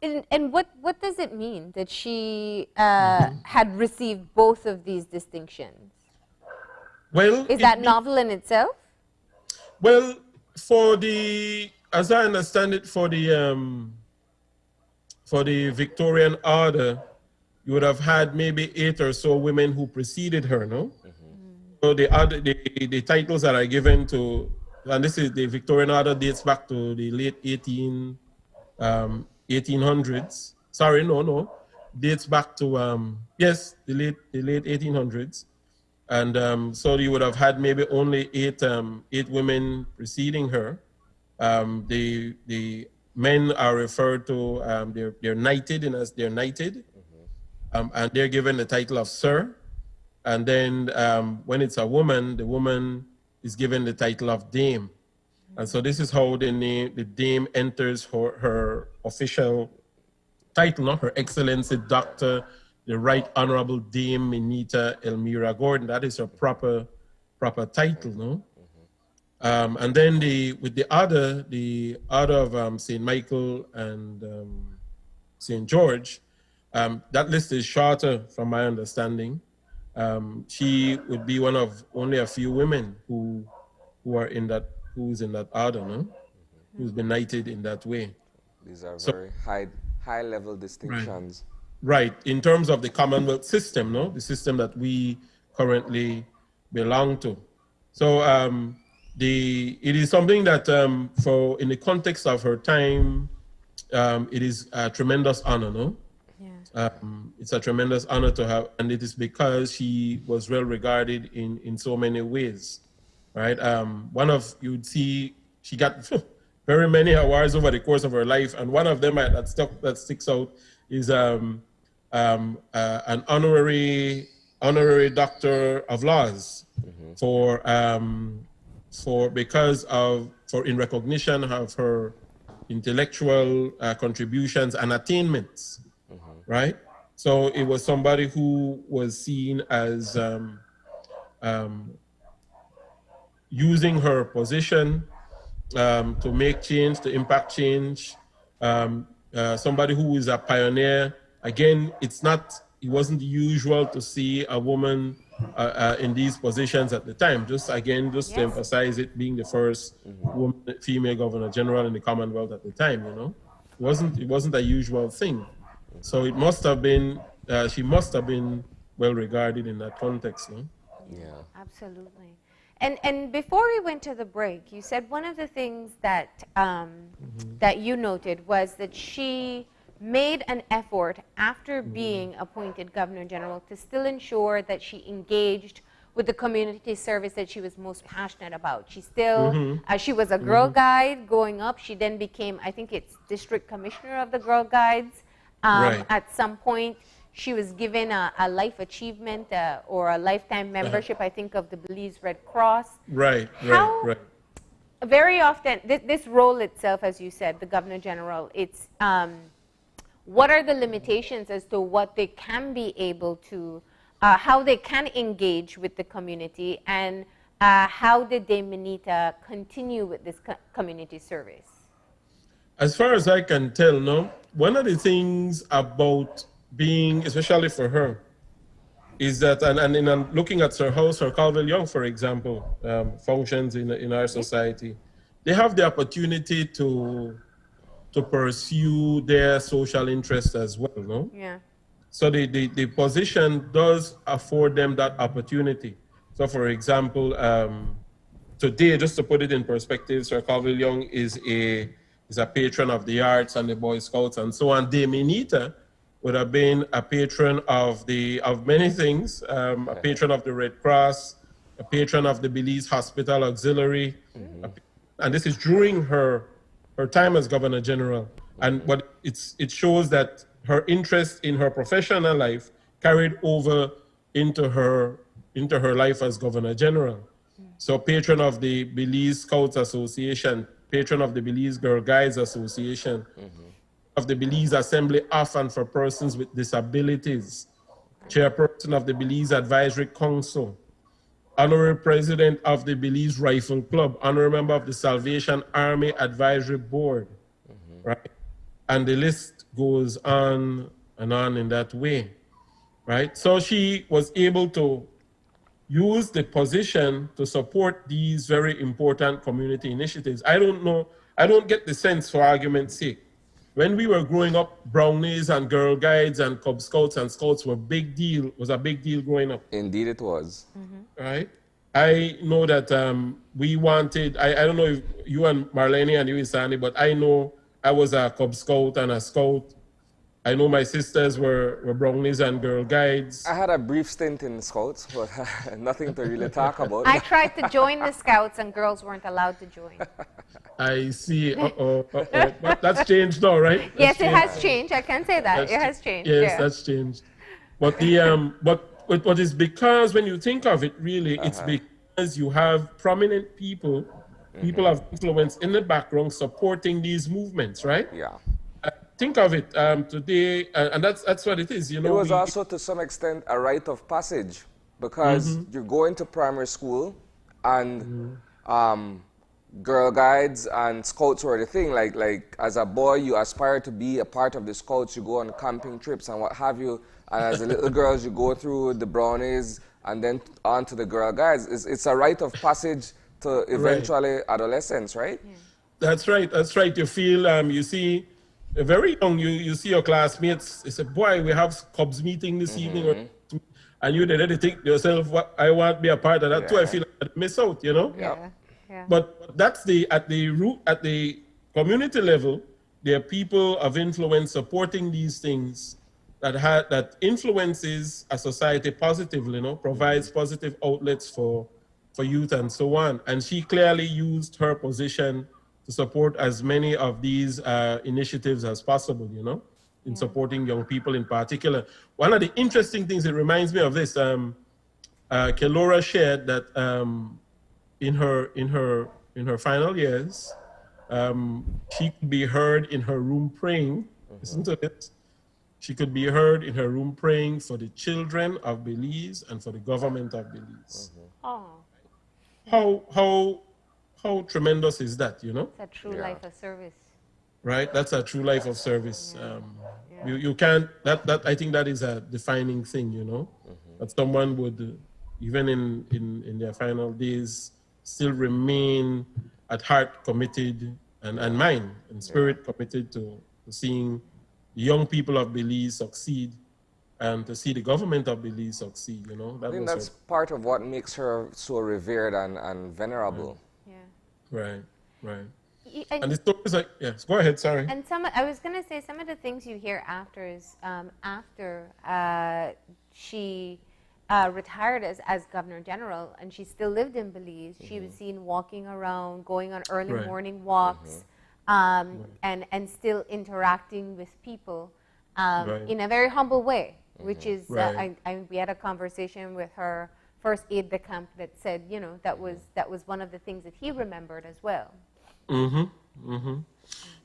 And what does it mean that she had received both of these distinctions? Well, is that novel in itself? Well, for the as I understand it, for the Victorian order, you would have had maybe 8 or so women who preceded her, no? So the titles that are given to, and this is the Victorian order dates back to the late 1800s. Sorry, no, dates back to yes, the late 1800s, and so you would have had maybe only 8 women preceding her. The men are referred to, they're knighted, and as they're knighted, and they're given the title of sir. And then when it's a woman, the woman is given the title of dame. And so this is how the dame enters her official title, not Her Excellency Dr. the Right Honorable Dame Minita Elmira Gordon. That is her proper title, no? And then with the order of St. Michael and St. George, that list is shorter from my understanding. She would be one of only a few women who's in that order, no? Who's been knighted in that way. These are very high level distinctions. Right, in terms of the Commonwealth system, no? The system that we currently belong to. So it is something that in the context of her time, it is a tremendous honor, no? It's a tremendous honor to have, and it is because she was well regarded in so many ways, right? You would see she got very many awards over the course of her life, and one of them that sticks out is an honorary Doctor of Laws for in recognition of her intellectual contributions and attainments. Right? So it was somebody who was seen as using her position to make change, to impact change. Somebody who is a pioneer. Again, it wasn't usual to see a woman in these positions at the time. Just to emphasize it, being the first female governor general in the Commonwealth at the time, you know. It wasn't a usual thing. So it must have been, she must have been well regarded in that context, no? Yeah. Absolutely. And before we went to the break, you said one of the things that that you noted was that she made an effort after being appointed Governor General to still ensure that she engaged with the community service that she was most passionate about. She still, she was a Girl Guide growing up. She then became, I think it's District Commissioner of the Girl Guides. At some point, she was given a life achievement or a lifetime membership, I think, of the Belize Red Cross. Right. Very often, this role itself, as you said, the Governor General, it's what are the limitations as to what they can be able to, how they can engage with the community, and how did Dame Minita continue with this community service? As far as I can tell, no, one of the things about being, especially for her, is that, and in looking at how Sir Colville Young, for example, functions in our society, they have the opportunity to pursue their social interests as well, no? Yeah. So the position does afford them that opportunity. So, for example, today, just to put it in perspective, Sir Colville Young is a patron of the arts and the Boy Scouts and so on. Dame Minita would have been a patron of many things, a patron of the Red Cross, a patron of the Belize Hospital Auxiliary, and this is during her time as Governor General. And what it shows that her interest in her professional life carried over into her life as Governor General. So, patron of the Belize Scouts Association, patron of the Belize Girl Guides Association, of the Belize Assembly of and for Persons with Disabilities, chairperson of the Belize Advisory Council, honorary president of the Belize Rifle Club, honorary member of the Salvation Army Advisory Board, right? And the list goes on and on in that way, right? So she was able to use the position to support these very important community initiatives. I don't know, I don't get the sense, for argument's sake, when we were growing up, brownies and Girl Guides and Cub Scouts and Scouts were a big deal growing up. Indeed it was. Right? I know that we wanted, I don't know if you and Marlene and you, Sandy, but I know I was a Cub Scout and a Scout. I know my sisters were brownies and Girl Guides. I had a brief stint in Scouts, but nothing to really talk about. I tried to join the Scouts and girls weren't allowed to join. I see. But that's changed now, right? Yes, it has changed. I can say that. It has changed. Yes, yeah. that's changed. But the but it's because when you think of it, really, it's because you have prominent people, people of influence in the background supporting these movements, right? Yeah. Think of it today, and that's what it is. You know, it was also to some extent a rite of passage because you go into primary school and Girl Guides and Scouts were the thing. Like as a boy, you aspire to be a part of the Scouts. You go on camping trips and what have you. And as a little girls, you go through the brownies and then on to the Girl Guides. It's a rite of passage to eventually adolescence, right? Yeah. That's right. That's right. You feel you see. Very young, you see your classmates, they say, boy, we have Cubs meeting this evening, and you didn't think to yourself, what, I want to be a part of that too. I feel like I miss out, you know? Yeah. But that's at the root, at the community level, there are people of influence supporting these things that influences a society positively, you know, provides positive outlets for youth and so on. And she clearly used her position to support as many of these initiatives as possible, you know, in supporting young people in particular. One of the interesting things, it reminds me of this, Kelora shared that in her final years, she could be heard in her room praying, listen to this, she could be heard in her room praying for the children of Belize and for the government of Belize. How tremendous is that, you know? It's a true life of service. Right? That's a true life of service. You can't, that I think that is a defining thing, you know? That someone would, even in their final days, still remain at heart committed and mind and spirit committed to seeing young people of Belize succeed and to see the government of Belize succeed, you know? I think that's part of what makes her so revered and venerable. Right. And the stories like, yes, go ahead, sorry. And I was going to say some of the things you hear after is after she retired as Governor General and she still lived in Belize, she was seen walking around, going on early morning walks, and still interacting with people in a very humble way, which is, we had a conversation with her first aide de camp that said, you know, that was one of the things that he remembered as well.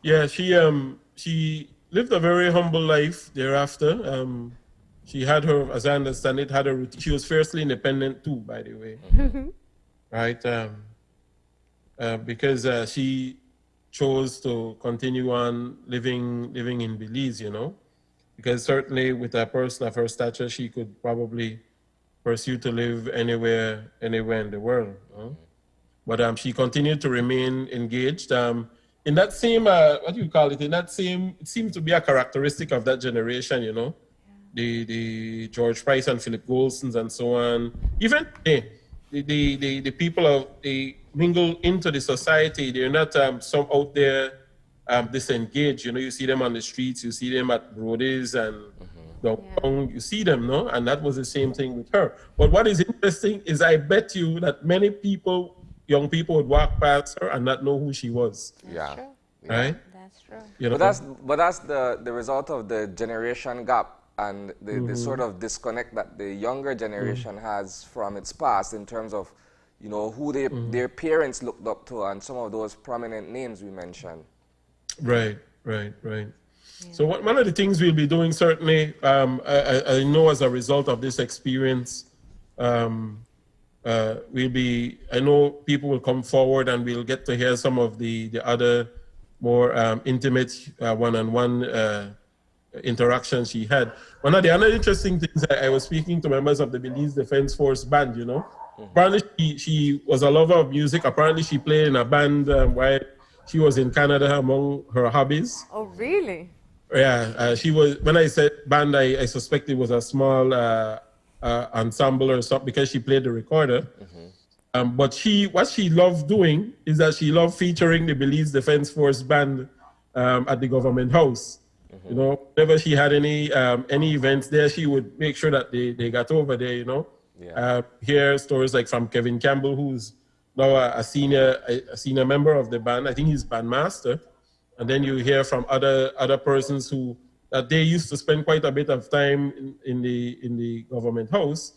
Yeah, she lived a very humble life thereafter. She had her, as I understand it, had a routine. She was fiercely independent too, by the way. Right? Because she chose to continue on living in Belize, you know, because certainly with a person of her stature, she could probably pursue to live anywhere in the world. But she continued to remain engaged. In that same, what do you call it? In that same, it seems to be a characteristic of that generation, you know, the George Price and Philip Golsons and so on. Even the people they mingle into the society. They're not some out there disengaged. You know, you see them on the streets, you see them at roadies and downtown, you see them, no? And that was the same thing with her. But what is interesting is I bet you that many people, young people, would walk past her and not know who she was. That's true. Right? That's true. You know? But that's the result of the generation gap and the sort of disconnect that the younger generation has from its past in terms of, you know, who their parents looked up to and some of those prominent names we mentioned. Right. So one of the things we'll be doing, certainly, I know as a result of this experience, I know people will come forward and we'll get to hear some of the other more intimate one-on-one interactions she had. One of the other interesting things, I was speaking to members of the Belize Defense Force band, you know. Apparently she was a lover of music. Apparently she played in a band while she was in Canada among her hobbies. Oh, really? Yeah, she was, when I said band, I suspect it was a small ensemble or something because she played the recorder. But what she loved doing is that she loved featuring the Belize Defense Force band at the government house. You know, whenever she had any events there, she would make sure that they got over there, you know. Hear stories like from Kevin Campbell, who's now a senior member of the band. I think he's bandmaster. And then you hear from other persons who that they used to spend quite a bit of time in the government house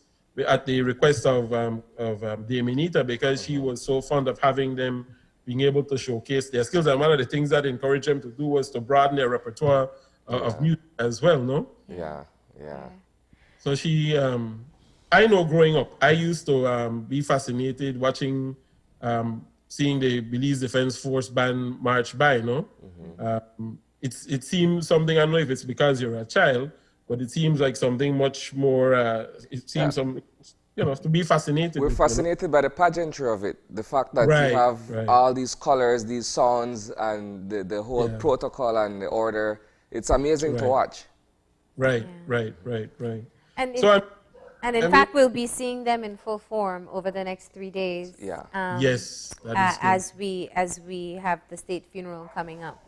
at the request of Minita, because she was so fond of having them being able to showcase their skills. And one of the things that encouraged them to do was to broaden their repertoire of music as well, no? Yeah. So she, I know growing up, I used to be fascinated watching, seeing the Belize Defense Force band march by, no? It seems something, I don't know if it's because you're a child, but it seems like something much more, it seems some, you know, to be fascinated. We're fascinated by the pageantry of it. The fact that you have all these colors, these sounds, and the whole protocol and the order. It's amazing to watch. Right. And so in fact, we'll be seeing them in full form over the next 3 days. Yes, that is as we have the state funeral coming up.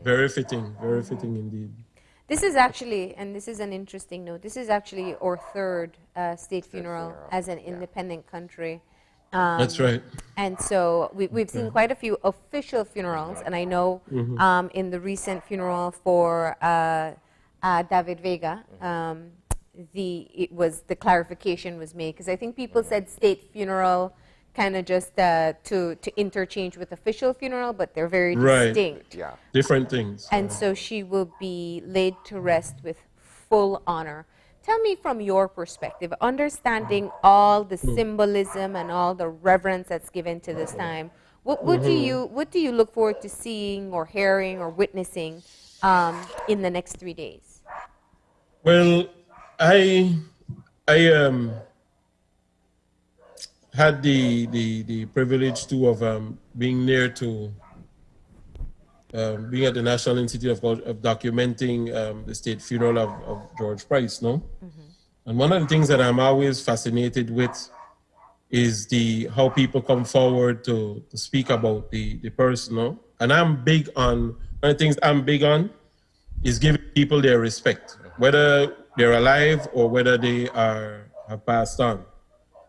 Very fitting indeed. This is actually, and this is an interesting note, this is actually our third state funeral as an independent country. That's right. And so we've seen quite a few official funerals, and I know in the recent funeral for David Vega, the clarification was made, because I think people said state funeral kind of just to interchange with official funeral, but they're very distinct. Different things. And so she will be laid to rest with full honor. Tell me from your perspective, understanding all the symbolism and all the reverence that's given to this time, what do you look forward to seeing or hearing or witnessing in the next 3 days? Well, I had the privilege too of being near to being at the National Institute of documenting the state funeral of George Price, no? And one of the things that I'm always fascinated with is how people come forward to speak about the person, no? And I'm big on, one of the things I'm big on is giving people their respect, whether they're alive or whether they have passed on.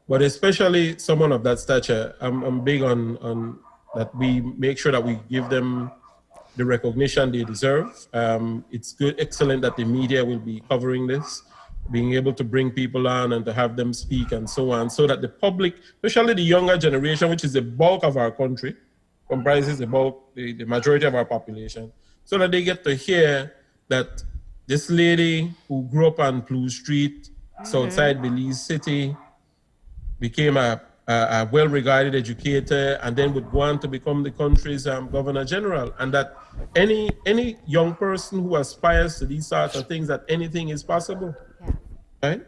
But especially someone of that stature, I'm big on that we make sure that we give them the recognition they deserve. It's good, excellent that the media will be covering this, being able to bring people on and to have them speak and so on, so that the public, especially the younger generation, which is the bulk of our country, comprises the majority of our population, so that they get to hear that this lady who grew up on Blue Street, Southside Belize City, became a well-regarded educator, and then would go on to become the country's governor general, and that any young person who aspires to these sorts of things, that anything is possible, right?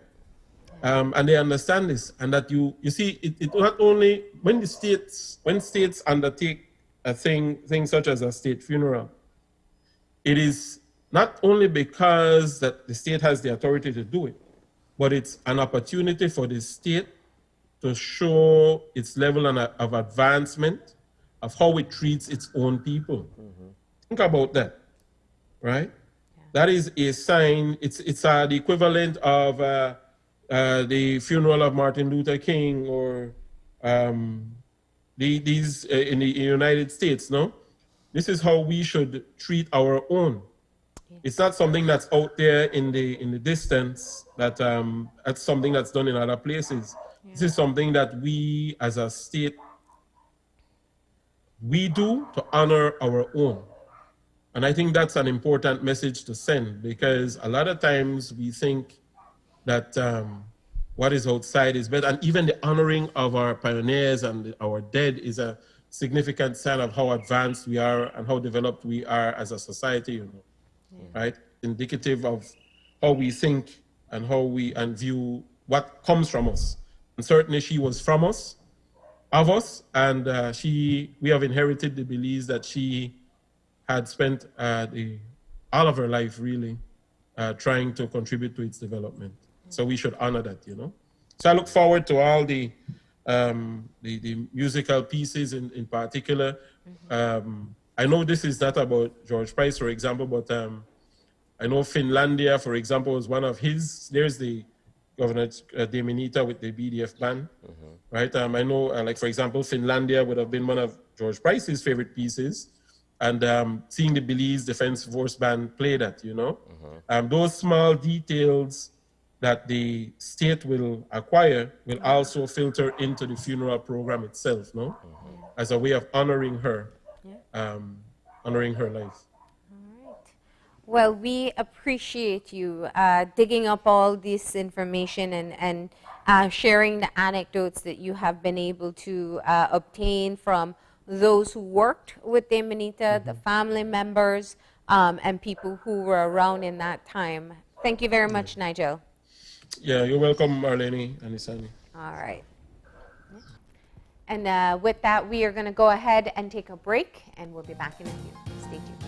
And they understand this, and that you see it not only when states undertake a thing such as a state funeral, it is not only because that the state has the authority to do it, but it's an opportunity for the state to show its level of advancement of how it treats its own people. Think about that, right? That is a sign. It's the equivalent of the funeral of Martin Luther King or these in the United States, no? This is how we should treat our own. It's not something that's out there in the distance, that's something that's done in other places. This is something that we as a state, we do to honor our own. And I think that's an important message to send, because a lot of times we think that what is outside is better. And even the honoring of our pioneers and our dead is a significant sign of how advanced we are and how developed we are as a society, you know, right? indicative of how we think and how we view what comes from us. And certainly she was from us, of us, and we have inherited the beliefs that she had spent all of her life really trying to contribute to its development. So we should honor that, you know. So I look forward to all the musical pieces in particular. I know this is not about George Price, for example, but I know Finlandia, for example, is one of his. There's the Governor de Minita with the BDF band, right? I know, like, for example, Finlandia would have been one of George Price's favorite pieces. And seeing the Belize Defense Force Band play that, you know. Those small details that the state will acquire will also filter into the funeral program itself, no? As a way of honoring her, honoring her life. Well, we appreciate you digging up all this information and sharing the anecdotes that you have been able to obtain from those who worked with the Minita, the family members, and people who were around in that time. Thank you very much, Nigel. Yeah, you're welcome, Marlene and Isani. All right. And with that, we are going to go ahead and take a break, and we'll be back in a few. Stay tuned.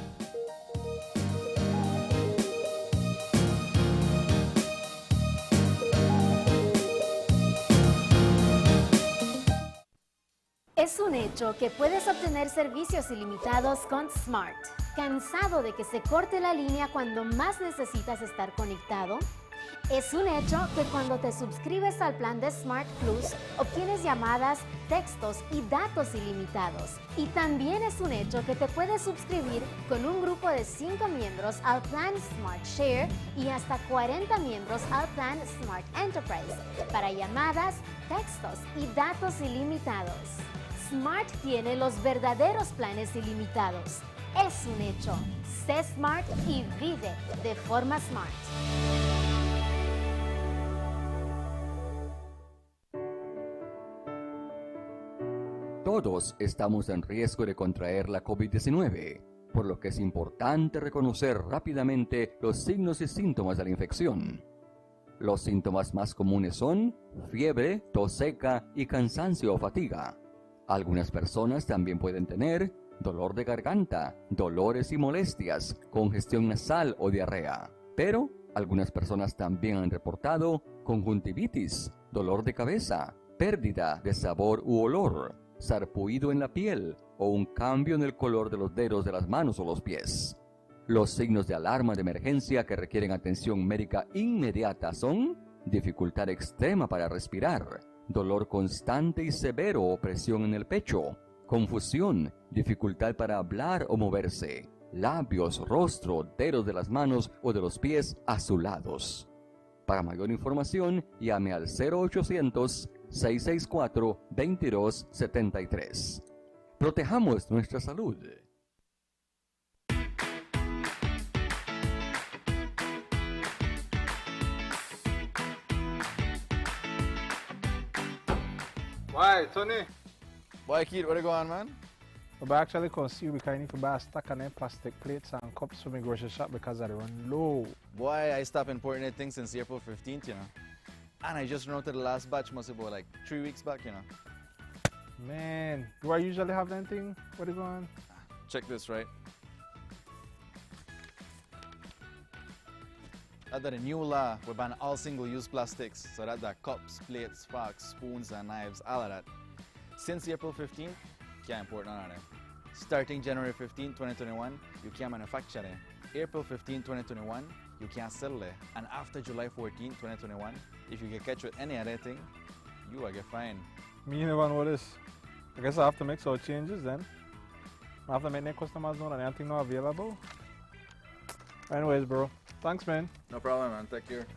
Es un hecho que puedes obtener servicios ilimitados con Smart. ¿Cansado de que se corte la línea cuando más necesitas estar conectado? Es un hecho que cuando te suscribes al plan de Smart Plus, obtienes llamadas, textos y datos ilimitados. Y también es un hecho que te puedes suscribir con un grupo de 5 miembros al plan Smart Share y hasta 40 miembros al plan Smart Enterprise para llamadas, textos y datos ilimitados. Smart tiene los verdaderos planes ilimitados. Es un hecho. Sé Smart y vive de forma Smart. Todos estamos en riesgo de contraer la COVID-19, por lo que es importante reconocer rápidamente los signos y síntomas de la infección. Los síntomas más comunes son fiebre, tos seca y cansancio o fatiga. Algunas personas también pueden tener dolor de garganta, dolores y molestias, congestión nasal o diarrea. Pero algunas personas también han reportado conjuntivitis, dolor de cabeza, pérdida de sabor u olor, sarpullido en la piel o un cambio en el color de los dedos de las manos o los pies. Los signos de alarma de emergencia que requieren atención médica inmediata son dificultad extrema para respirar, dolor constante y severo o presión en el pecho, confusión, dificultad para hablar o moverse, labios, rostro, dedos de las manos o de los pies azulados. Para mayor información, llame al 0800-664-2273. Protejamos nuestra salud. Why, Tony? Why, Keith, what are you going on, man? Well, I actually come see you because I need to buy a stack of them plastic plates and cups for my grocery shop because I run low. Boy, I stopped importing things since April 15th, you know. And I just routed the last batch, must have been like 3 weeks back, you know. Man, do I usually have anything? What are you going on? Check this, right? Under the new law, we ban all single-use plastics, so that the cups, plates, forks, spoons, and knives, all of that. Since April 15th, can't import none of them. Starting January 15, 2021, you can't manufacture them. April 15, 2021, you can't sell them. And after July 14, 2021, if you get catch with any other thing, you will get fined. Me never know this. I guess I have to make some changes then. I have to make the customers know that anything not available. Anyways, bro. Thanks, man. No problem, man. Take care.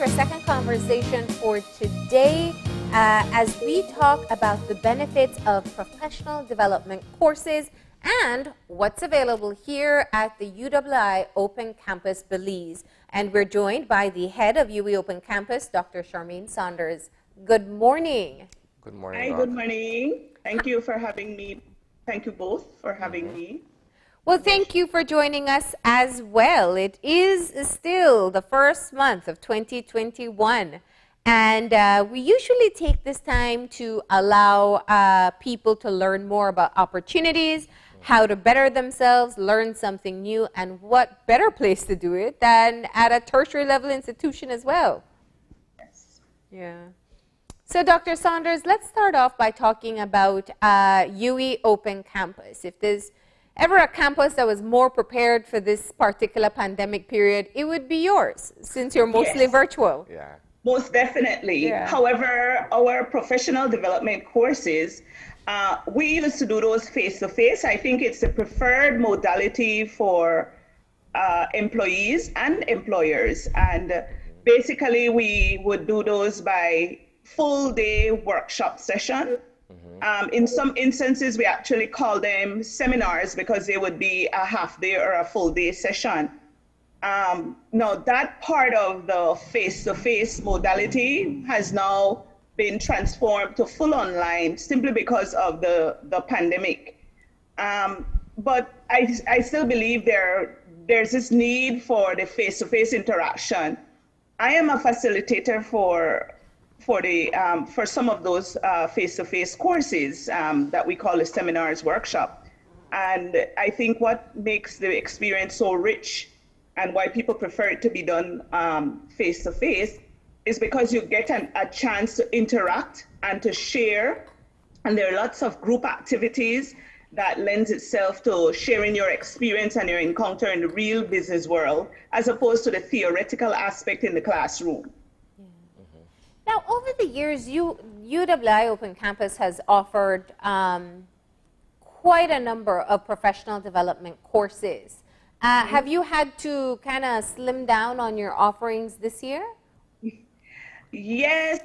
to our second conversation for today as we talk about the benefits of professional development courses and what's available here at the UWI Open Campus Belize. And we're joined by the head of UWI Open Campus, Dr. Charmaine Saunders. Good morning. Good morning. Hi, good morning. Thank you for having me. Thank you both for having me. Well, thank you for joining us as well. It is still the first month of 2021, and we usually take this time to allow people to learn more about opportunities, how to better themselves, learn something new, and what better place to do it than at a tertiary level institution as well. Yes. Yeah. So, Dr. Saunders, let's start off by talking about UWI Open Campus. If there's ever a campus that was more prepared for this particular pandemic period, it would be yours, since you're mostly virtual. Yeah. Most definitely. Yeah. However, our professional development courses, we used to do those face-to-face. I think it's the preferred modality for employees and employers. And basically, we would do those by full-day workshop session. In some instances, we actually call them seminars because they would be a half day or a full day session. Now, that part of the face-to-face modality has now been transformed to full online simply because of the pandemic. But I still believe there's this need for the face-to-face interaction. I am a facilitator for some of those face-to-face courses that we call the seminars workshop. And I think what makes the experience so rich and why people prefer it to be done face-to-face is because you get a chance to interact and to share. And there are lots of group activities that lends itself to sharing your experience and your encounter in the real business world, as opposed to the theoretical aspect in the classroom. Now, over the years, UWI Open Campus has offered quite a number of professional development courses. Have you had to kind of slim down on your offerings this year? Yes,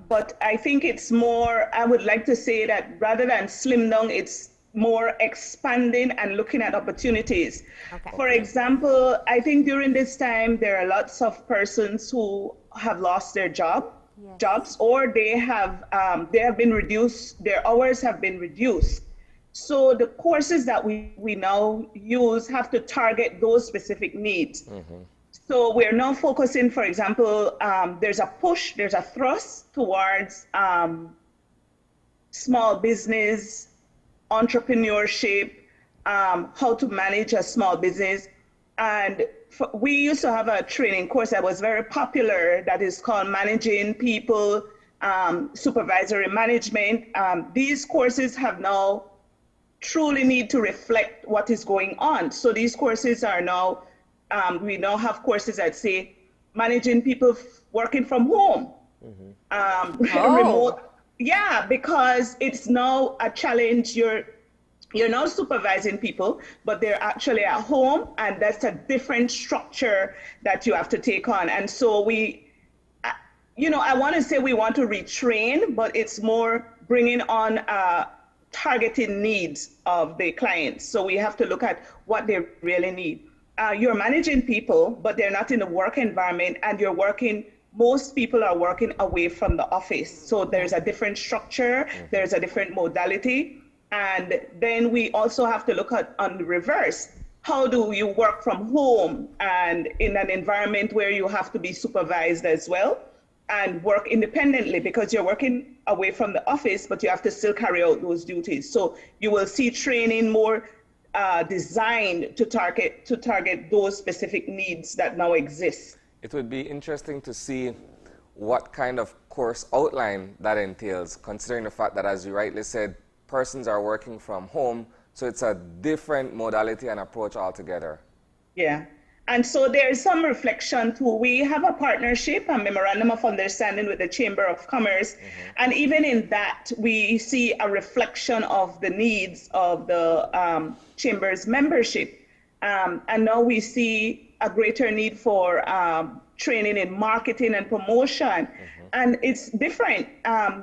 but I think it's more, I would like to say that rather than slim down, it's more expanding and looking at opportunities. Okay. For example, I think during this time, there are lots of persons who have lost their jobs, or they have been reduced, their hours have been reduced. So the courses that we now use have to target those specific needs. So we're now focusing, for example, there's a thrust towards small business, entrepreneurship, how to manage a small business. And we used to have a training course that was very popular that is called Managing People, Supervisory Management. These courses have now truly need to reflect what is going on. So these courses are now, we now have courses that say managing people working from home, remote. Yeah, because it's now a challenge. You're now supervising people, but they're actually at home, and that's a different structure that you have to take on. And so I want to say we want to retrain, but it's more bringing on targeting needs of the clients. So we have to look at what they really need. You're managing people, but they're not in the work environment, and most people are working away from the office. So there's a different structure, there's a different modality. And then we also have to look at on the reverse. How do you work from home and in an environment where you have to be supervised as well and work independently, because you're working away from the office, but you have to still carry out those duties. So you will see training more designed to target those specific needs that now exist. It would be interesting to see what kind of course outline that entails, considering the fact that, as you rightly said, persons are working from home, so it's a different modality and approach altogether. Yeah, and so there is some reflection too. We have a partnership, a memorandum of understanding with the Chamber of Commerce, and even in that, we see a reflection of the needs of the Chamber's membership. And now we see a greater need for training in marketing and promotion. And it's different.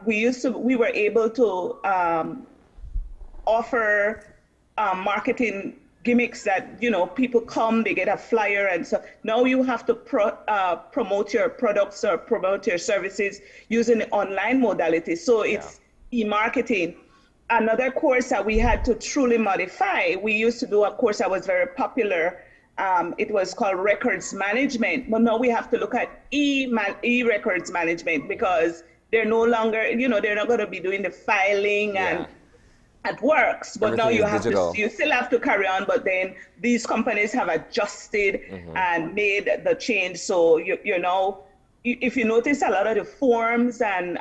We were able to offer marketing gimmicks that, you know, people come, they get a flyer, and so now you have to promote your products or promote your services using the online modality. So it's e-marketing. Another course that we had to truly modify, we used to do a course that was very popular. It was called records management, but now we have to look at e-records management, because they're no longer, you know, they're not going to be doing the filing and at works, but now you have to, you still have to carry on, but then these companies have adjusted and made the change. So you know, if you notice, a lot of the forms and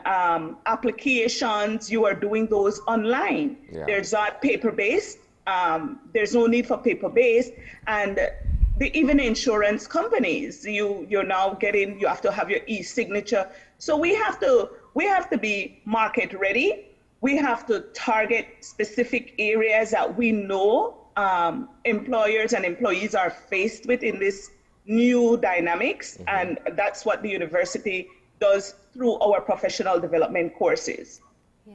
applications, you are doing those online. There's not paper-based. There's no need for paper-based, and even insurance companies, you're now getting, you have to have your e-signature. So we have to be market ready. We have to target specific areas that we know employers and employees are faced with in this new dynamics, and that's what the university does through our professional development courses. Yeah.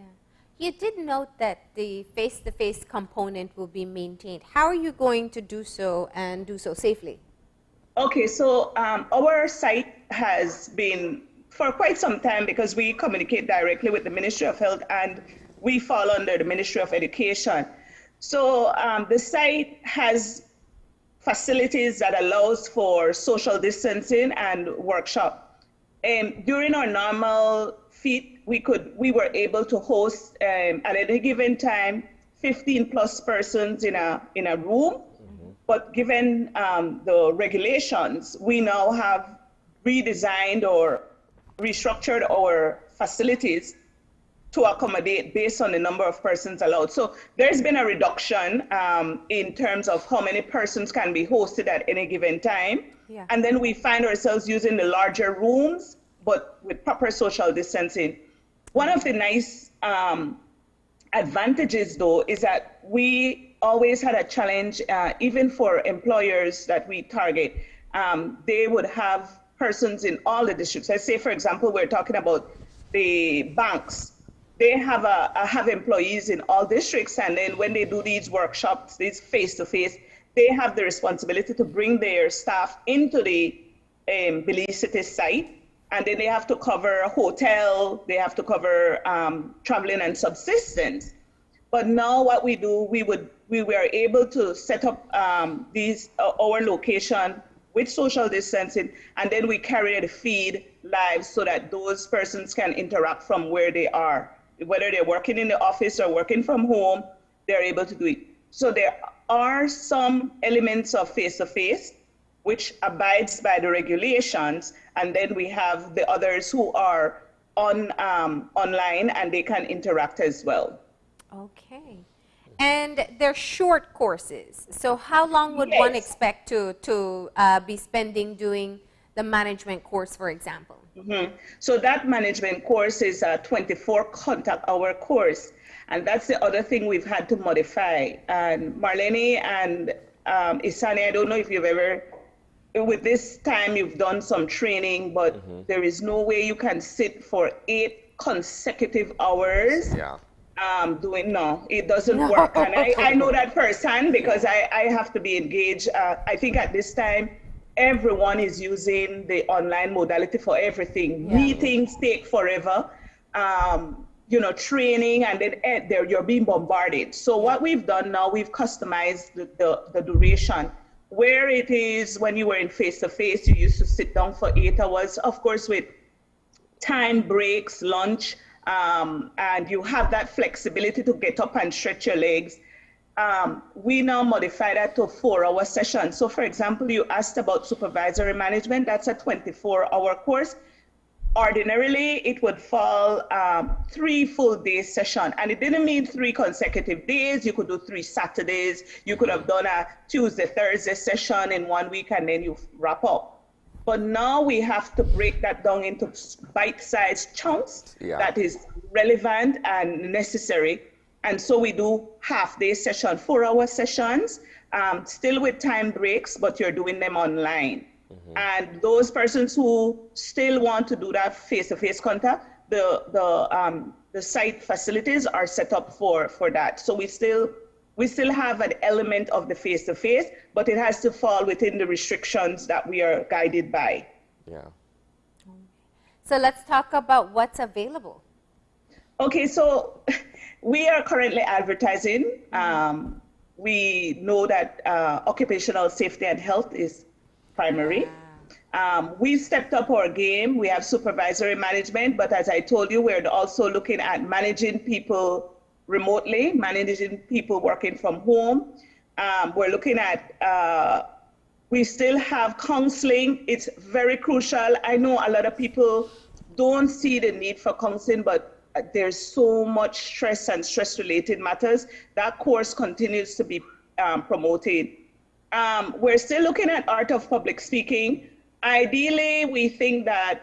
You did note that the face-to-face component will be maintained. How are you going to do so and do so safely? Okay, so our site has been for quite some time, because we communicate directly with the Ministry of Health and we fall under the Ministry of Education. So the site has facilities that allows for social distancing and workshop. During our normal feed, we were able to host at any given time 15 plus persons in a room. But given the regulations, we now have redesigned or restructured our facilities to accommodate based on the number of persons allowed. So there's been a reduction in terms of how many persons can be hosted at any given time. And then we find ourselves using the larger rooms, but with proper social distancing. One of the nice advantages, though, is that we always had a challenge, even for employers that we target. They would have persons in all the districts. Let's say, for example, we're talking about the banks. They have employees in all districts, and then when they do these workshops, these face-to-face, they have the responsibility to bring their staff into the Belize City site, and then they have to cover hotel, they have to cover traveling and subsistence. But now what we do, we were able to set up our location with social distancing, and then we carry the feed live so that those persons can interact from where they are. Whether they're working in the office or working from home, they're able to do it. So there are some elements of face-to-face, which abides by the regulations, and then we have the others who are online and they can interact as well. Okay. And they're short courses. So how long would one expect to be spending doing the management course, for example? So that management course is a 24 contact hour course. And that's the other thing we've had to modify. And Marlene and Isani, I don't know if you've ever, with this time you've done some training, but there is no way you can sit for 8 consecutive hours. It doesn't work. And I know that firsthand, because I have to be engaged. I think at this time, everyone is using the online modality for everything. Meetings take forever, you know, training, and then you're being bombarded. So what we've done now, we've customized the duration. Where it is when you were in face-to-face, you used to sit down for 8 hours, of course, with time breaks, lunch, and you have that flexibility to get up and stretch your legs. We now modify that to 4-hour sessions. So for example, you asked about supervisory management. That's a 24-hour course. Ordinarily, it would fall 3 full day session, and it didn't mean 3 consecutive days. You could do 3 Saturdays. You could have done a Tuesday, Thursday session in 1 week, and then you wrap up. But now we have to break that down into bite-sized chunks that is relevant and necessary. And so we do half-day session, 4-hour sessions, still with time breaks, but you're doing them online. And those persons who still want to do that face-to-face contact, the site facilities are set up for that. So we still have an element of the face-to-face, but it has to fall within the restrictions that we are guided by. Yeah. So let's talk about what's available. Okay, so we are currently advertising. We know that occupational safety and health is primary. We stepped up our game. We have supervisory management, but as I told you, we're also looking at managing people remotely, managing people working from home. We're looking at, we still have counseling. It's very crucial. I know a lot of people don't see the need for counseling, but there's so much stress and stress-related matters. That course continues to be promoted. We're still looking at art of public speaking. Ideally, we think that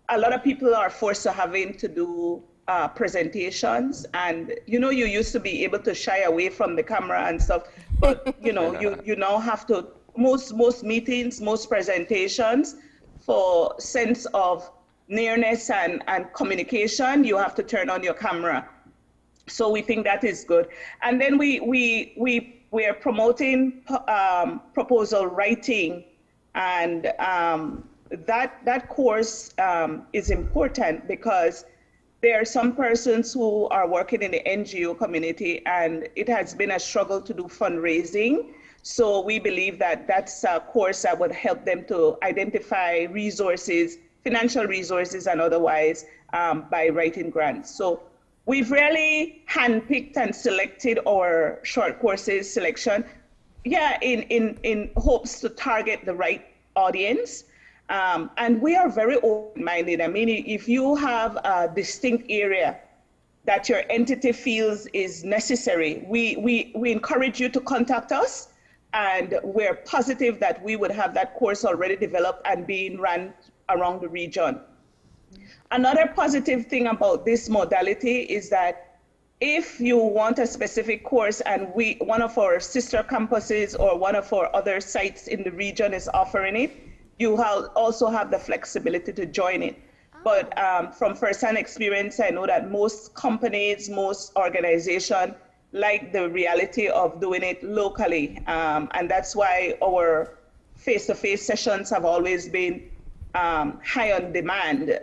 a lot of people are forced to having to do presentations, and you used to be able to shy away from the camera and stuff, but you now have to, most meetings, most presentations, for sense of nearness and communication, you have to turn on your camera. So we think that is good. And then we are promoting proposal writing, and that course is important because there are some persons who are working in the NGO community, and it has been a struggle to do fundraising. So we believe that that's a course that would help them to identify resources, financial resources and otherwise, by writing grants. So we've really handpicked and selected our short courses selection, in hopes to target the right audience. And we are very open-minded. I mean, if you have a distinct area that your entity feels is necessary, we encourage you to contact us, and we're positive that we would have that course already developed and being run around the region. Another positive thing about this modality is that if you want a specific course and one of our sister campuses or one of our other sites in the region is offering it, you also have the flexibility to join it. But from first-hand experience, I know that most companies, most organizations like the reality of doing it locally. And that's why our face-to-face sessions have always been high on demand.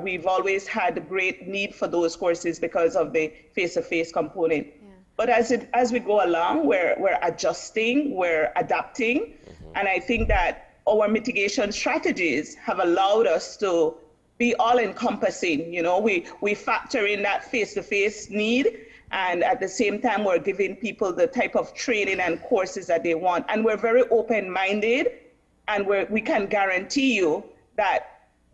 We've always had a great need for those courses because of the face-to-face component. Yeah. But as we go along, we're adjusting, we're adapting, and I think that our mitigation strategies have allowed us to be all-encompassing. We factor in that face-to-face need, and at the same time, we're giving people the type of training and courses that they want. And we're very open-minded, and we can guarantee you that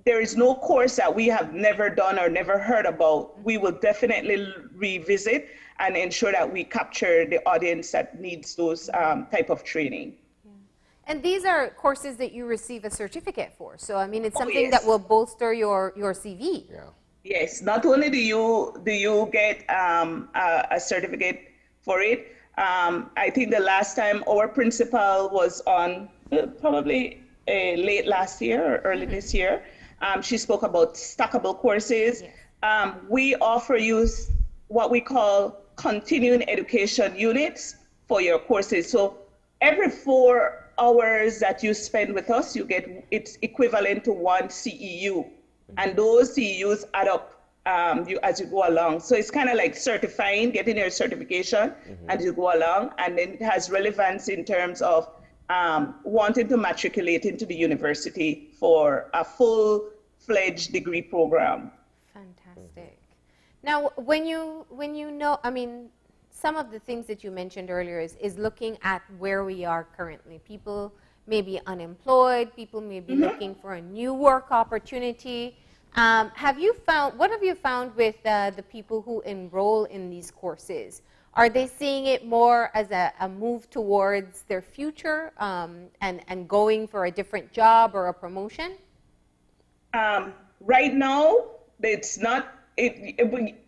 there is no course that we have never done or never heard about. We will definitely revisit and ensure that we capture the audience that needs those type of training. Yeah. And these are courses that you receive a certificate for. So, I mean, it's something yes. that will bolster your CV. Yeah. Yes, not only do you get a certificate for it, I think the last time our principal was on, probably late last year or early this year, she spoke about stackable courses. Yes. We offer you what we call continuing education units for your courses. So every 4 hours that you spend with us, it's equivalent to 1 CEU. And those CEUs add up as you go along. So it's kind of like certifying, getting your certification as you go along. And then it has relevance in terms of wanting to matriculate into the university for a full-fledged degree program. Fantastic. Now, when you know, I mean, some of the things that you mentioned earlier is looking at where we are currently. People may be unemployed, people may be looking for a new work opportunity. What have you found with the people who enroll in these courses? Are they seeing it more as a move towards their future and going for a different job or a promotion? Right now, it's not.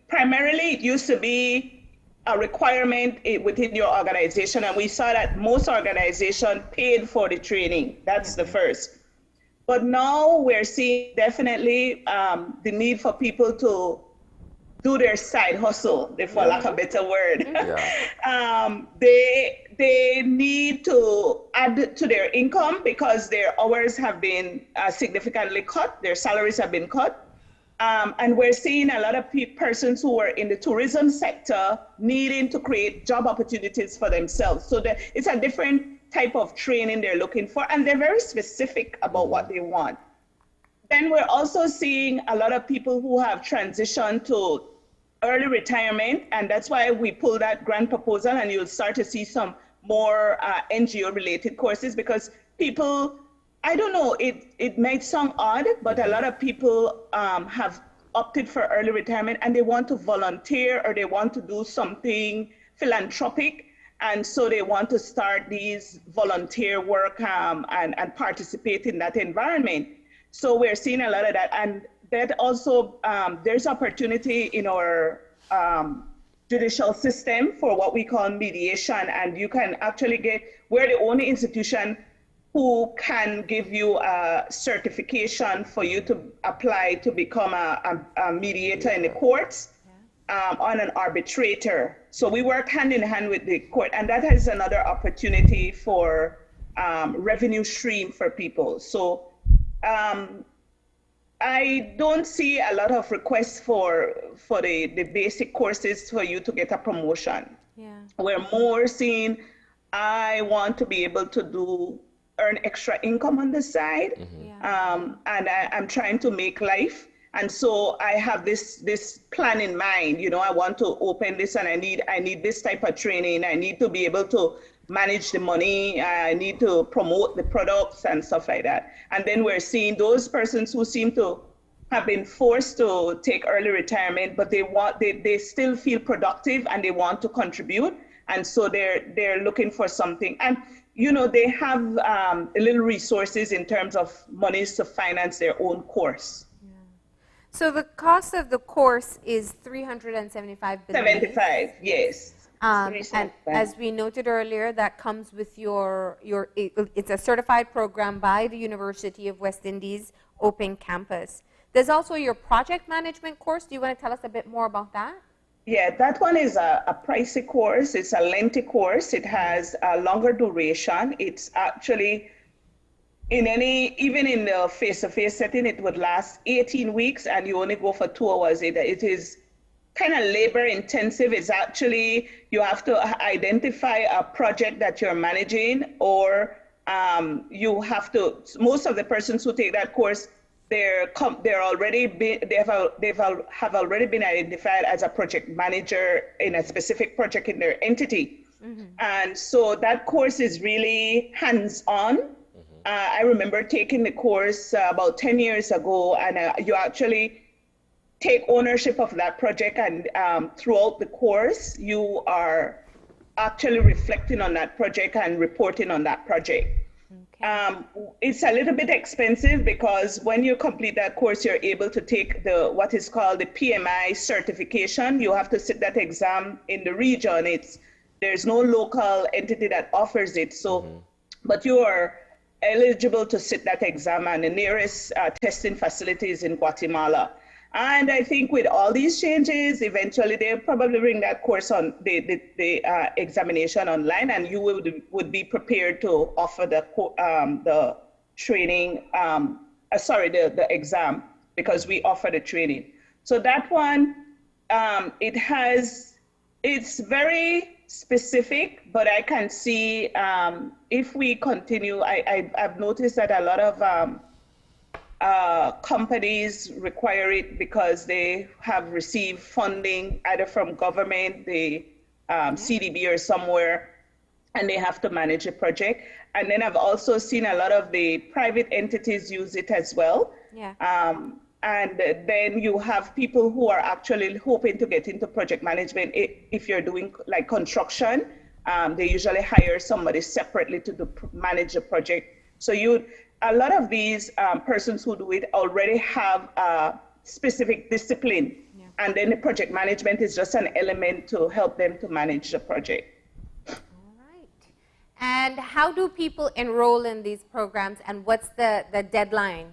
Primarily, it used to be a requirement within your organization, and we saw that most organizations paid for the training. That's the first. But now we're seeing definitely the need for people to do their side hustle, for lack of a better word. They need to add to their income because their hours have been significantly cut, their salaries have been cut. And we're seeing a lot of persons who are in the tourism sector needing to create job opportunities for themselves. So it's a different type of training they're looking for, and they're very specific about what they want. Then we're also seeing a lot of people who have transitioned to early retirement, and that's why we pulled that grant proposal, and you'll start to see some more NGO-related courses, because people, I don't know, it might sound odd, but a lot of people have opted for early retirement, and they want to volunteer or they want to do something philanthropic, and so they want to start these volunteer work and participate in that environment. So we're seeing a lot of that, and that also, there's opportunity in our judicial system for what we call mediation, and you can actually we're the only institution who can give you a certification for you to apply to become a mediator in the courts, on an arbitrator. So we work hand in hand with the court, and that is another opportunity for revenue stream for people. So I don't see a lot of requests for the basic courses for you to get a promotion. We're more seeing, I want to be able to earn extra income on the side, and I'm trying to make life. And so I have this plan in mind. You know, I want to open this, and I need this type of training. I need to be able to manage the money. I need to promote the products and stuff like that. And then we're seeing those persons who seem to have been forced to take early retirement, but they still feel productive and they want to contribute. And so they're looking for something. And you know, they have little resources in terms of monies to finance their own course. So the cost of the course is $375 billion. 75, yes. And as we noted earlier, that comes with it's a certified program by the University of West Indies Open Campus. There's also your project management course. Do you want to tell us a bit more about that? Yeah, that one is a pricey course. It's a lengthy course. It has a longer duration. It's actually, even in the face-to-face setting, it would last 18 weeks and you only go for 2 hours. It is kind of labor intensive. It's actually, you have to identify a project that you're managing, or you have to, most of the persons who take that course, have already been identified as a project manager in a specific project in their entity. And so that course is really hands-on. I remember taking the course about 10 years ago, and you actually take ownership of that project, and throughout the course, you are actually reflecting on that project and reporting on that project. It's a little bit expensive because when you complete that course, you're able to take what is called the PMI certification. You have to sit that exam in the region. There's no local entity that offers it. So, but you are eligible to sit that exam, and the nearest testing facility is in Guatemala. And I think with all these changes, eventually they'll probably bring that course on the examination online, and you would be prepared to offer the training, the exam, because we offer the training. So that one, it's very specific, but I can see if we continue, I've noticed that a lot of companies require it because they have received funding either from government, the CDB or somewhere, and they have to manage a project. And then I've also seen a lot of the private entities use it as well. And then you have people who are actually hoping to get into project management. If you're doing like construction, they usually hire somebody separately to manage the project. So a lot of these persons who do it already have a specific discipline and then the project management is just an element to help them to manage the project. And how do people enroll in these programs, and what's the deadline?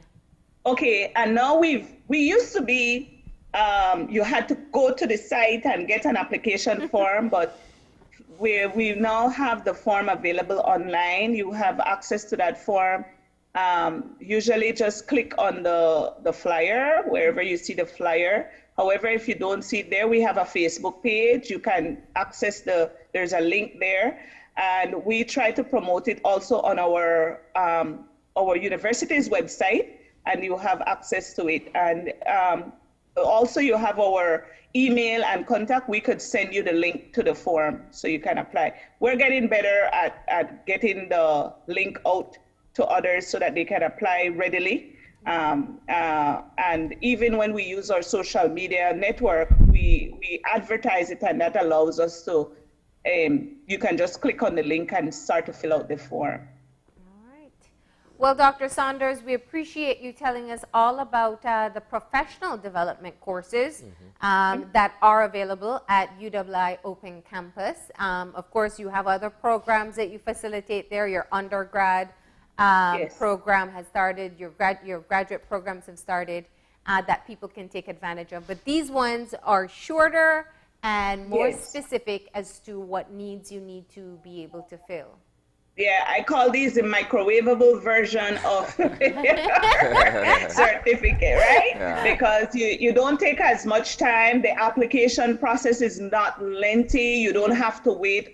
Okay, and now we used to be, you had to go to the site and get an application form, but we now have the form available online. You have access to that form. Usually just click on the flyer, wherever you see the flyer. However, if you don't see it there, we have a Facebook page. You can access there's a link there. And we try to promote it also on our university's website, and you have access to it. And also you have our email and contact. We could send you the link to the form so you can apply. We're getting better at getting the link out to others so that they can apply readily. And even when we use our social media network, we advertise it, and that allows us to you can just click on the link and start to fill out the form. All right. Well, Dr. Saunders, we appreciate you telling us all about the professional development courses that are available at UWI Open Campus. Of course, you have other programs that you facilitate there. Your undergrad program has started. Your graduate programs have started that people can take advantage of. But these ones are shorter and more specific as to what needs you need to be able to fill. Yeah, I call these the microwavable version of certificate, right? Yeah. Because you don't take as much time. The application process is not lengthy. You don't have to wait.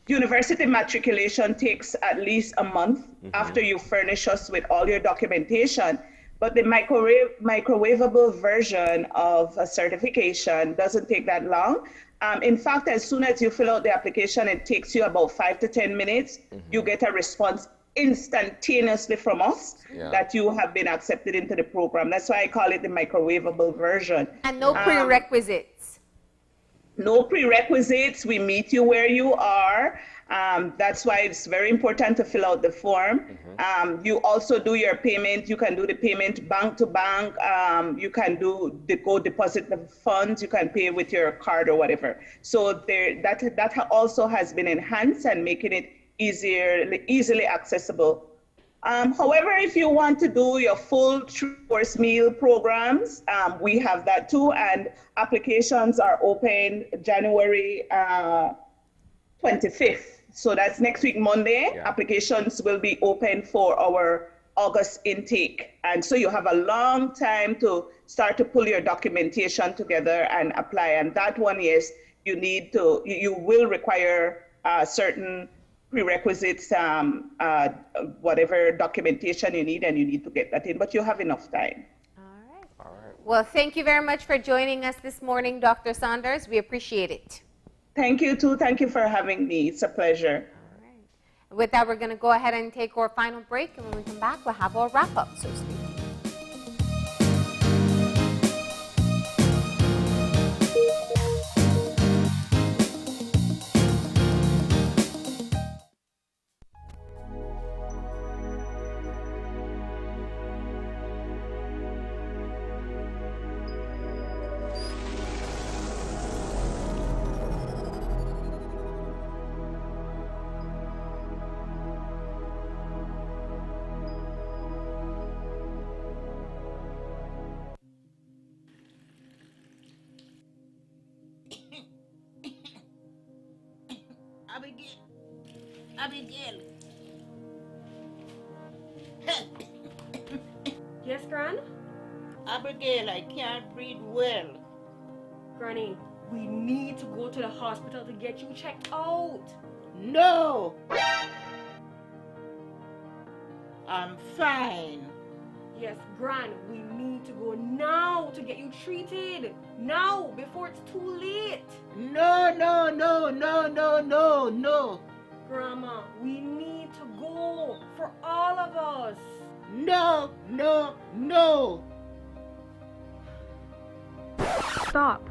University matriculation takes at least a month after you furnish us with all your documentation. But the microwavable version of a certification doesn't take that long. In fact, as soon as you fill out the application, it takes you about 5 to 10 minutes. You get a response instantaneously from us that you have been accepted into the program. That's why I call it the microwavable version. And no prerequisites. No prerequisites. We meet you where you are. That's why it's very important to fill out the form. You also do your payment. You can do the payment bank to bank. You can go deposit the funds. You can pay with your card or whatever. So that also has been enhanced and making it easily accessible. However, if you want to do your full course meal programs, we have that too, and applications are open January 25th. So that's next week, Monday. Applications will be open for our August intake. And so you have a long time to start to pull your documentation together and apply. And that one, yes, you will require certain prerequisites, whatever documentation you need, and you need to get that in, but you have enough time. All right. Well, thank you very much for joining us this morning, Dr. Saunders. We appreciate it. Thank you, too. Thank you for having me. It's a pleasure. All right. With that, we're going to go ahead and take our final break, and when we come back, we'll have our wrap-up, so to speak. Abigail. Yes, Gran? Abigail, I can't breathe well. Granny, we need to go to the hospital to get you checked out. No! I'm fine. Yes, Gran, we need to go now to get you treated. Now, before it's too late. No, no, no, no, no, no, no. Grandma, we need to go for all of us. No, no, no. Stop.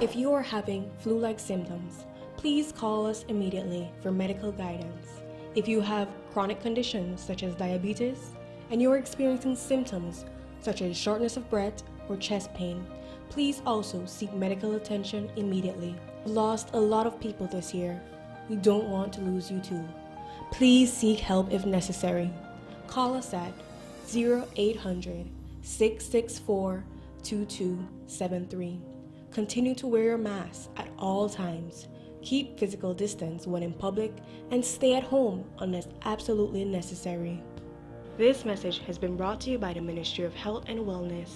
If you are having flu-like symptoms, please call us immediately for medical guidance. If you have chronic conditions such as diabetes and you are experiencing symptoms such as shortness of breath or chest pain, Please also seek medical attention immediately. We lost a lot of people this year. We don't want to lose you too. Please seek help if necessary. Call us at 0800 664 2273. Continue to wear your mask at all times. Keep physical distance when in public and stay at home unless absolutely necessary. This message has been brought to you by the Ministry of Health and Wellness.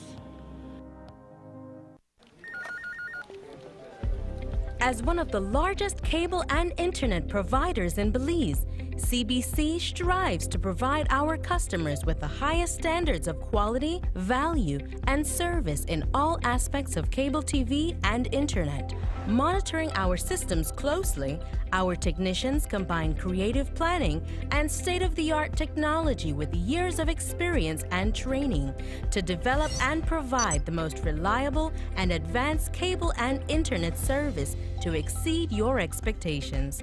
As one of the largest cable and internet providers in Belize, CBC strives to provide our customers with the highest standards of quality, value, and service in all aspects of cable TV and internet. Monitoring our systems closely, our technicians combine creative planning and state-of-the-art technology with years of experience and training to develop and provide the most reliable and advanced cable and internet service to exceed your expectations.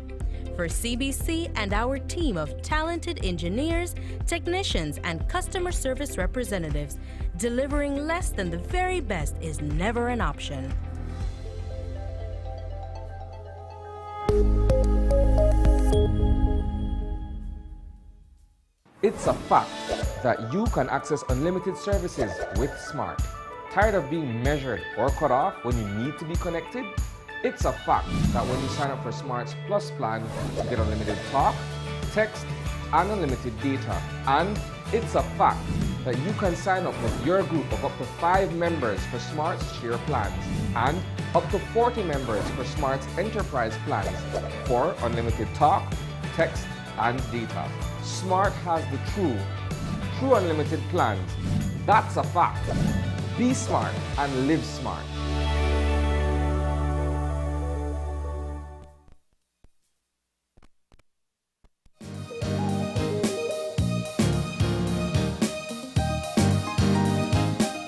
For CBC and our team of talented engineers, technicians, and customer service representatives, delivering less than the very best is never an option. It's a fact that you can access unlimited services with Smart. Tired of being measured or cut off when you need to be connected? It's a fact that when you sign up for Smart's Plus plan, you get unlimited talk, text, and unlimited data. And it's a fact that you can sign up with your group of up to 5 members for Smart's Share plans and up to 40 members for Smart's Enterprise plans for unlimited talk, text, and data. Smart has the true unlimited plans. That's a fact. Be smart and live smart.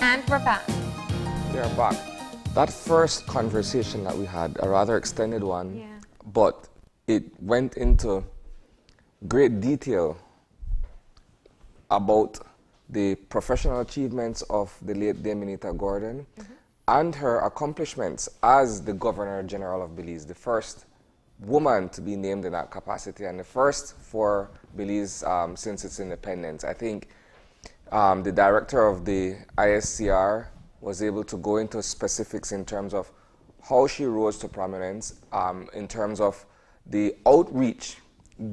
And we're back. We are back. That first conversation that we had, a rather extended one, but it went into great detail about the professional achievements of the late Dame Minita Gordon and her accomplishments as the Governor General of Belize, the first woman to be named in that capacity and the first for Belize since its independence. I think the director of the ISCR was able to go into specifics in terms of how she rose to prominence, in terms of the outreach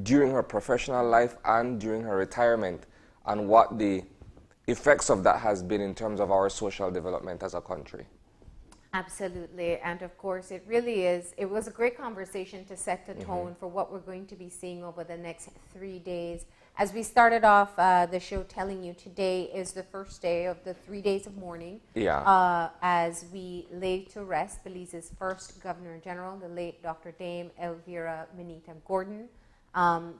during her professional life and during her retirement, and what the effects of that has been in terms of our social development as a country. Absolutely, and of course it really is. It was a great conversation to set the tone for what we're going to be seeing over the next 3 days. As we started off the show telling you, today is the first day of the 3 days of mourning as we lay to rest Belize's first Governor General, the late Dr. Dame Elvira Minita Gordon.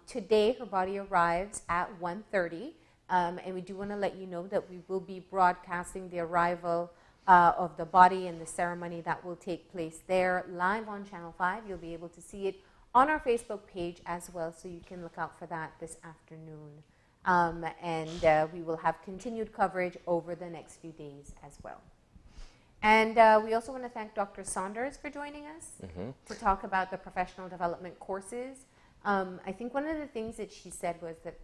Today her body arrives at 1:30, and we do want to let you know that we will be broadcasting the arrival of the body and the ceremony that will take place there live on Channel 5. You'll be able to see it on our Facebook page as well, so you can look out for that this afternoon. And we will have continued coverage over the next few days as well. And we also want to thank Dr. Saunders for joining us to talk about the professional development courses. I think one of the things that she said was that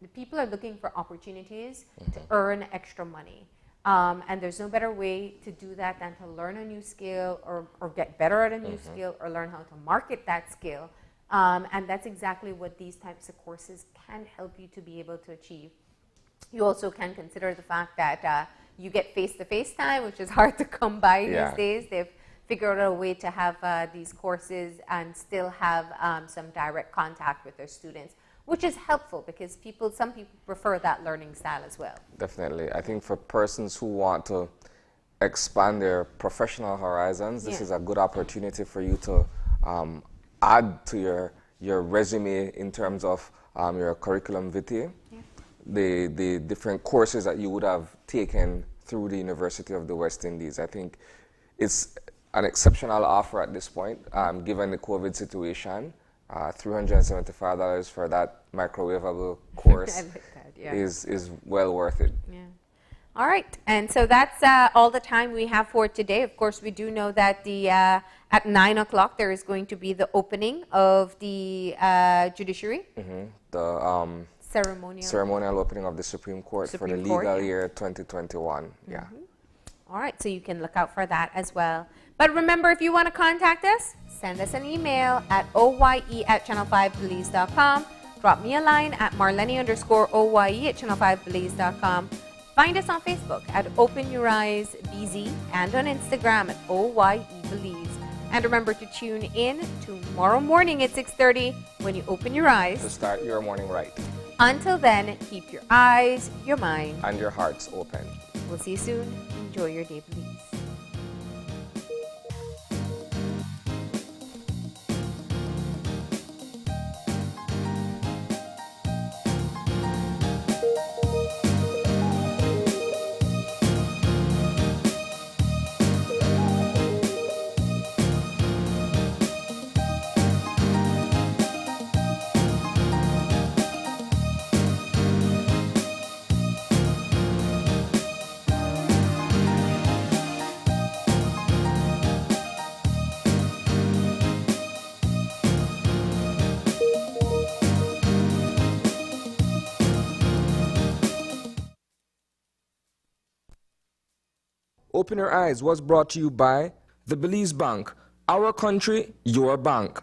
the people are looking for opportunities to earn extra money. And there's no better way to do that than to learn a new skill or get better at a new skill or learn how to market that skill. And that's exactly what these types of courses can help you to be able to achieve. You also can consider the fact that you get face-to-face time, which is hard to come by these days. They've figured out a way to have these courses and still have some direct contact with their students, which is helpful because some people prefer that learning style as well. Definitely. I think for persons who want to expand their professional horizons, this is a good opportunity for you to add to your resume in terms of your curriculum vitae, the different courses that you would have taken through the University of the West Indies. I think it's an exceptional offer at this point, given the COVID situation. $375 for that microwavable course is well worth it. All right, and so that's all the time we have for today. Of course, we do know that at 9 o'clock there is going to be the opening of the judiciary. The ceremonial opening of the Supreme Court for the legal year 2021. Yeah. All right, so you can look out for that as well. But remember, if you want to contact us, send us an email at oye@channel5belize.com. Drop me a line at marlene_oye@channel5belize.com. Find us on Facebook at Open Your Eyes BZ and on Instagram at OYE Belize. And remember to tune in tomorrow morning at 6:30 when you open your eyes to start your morning right. Until then, keep your eyes, your mind, and your hearts open. We'll see you soon. Enjoy your day, Belize. Open Your Eyes was brought to you by the Belize Bank. Our country, your bank.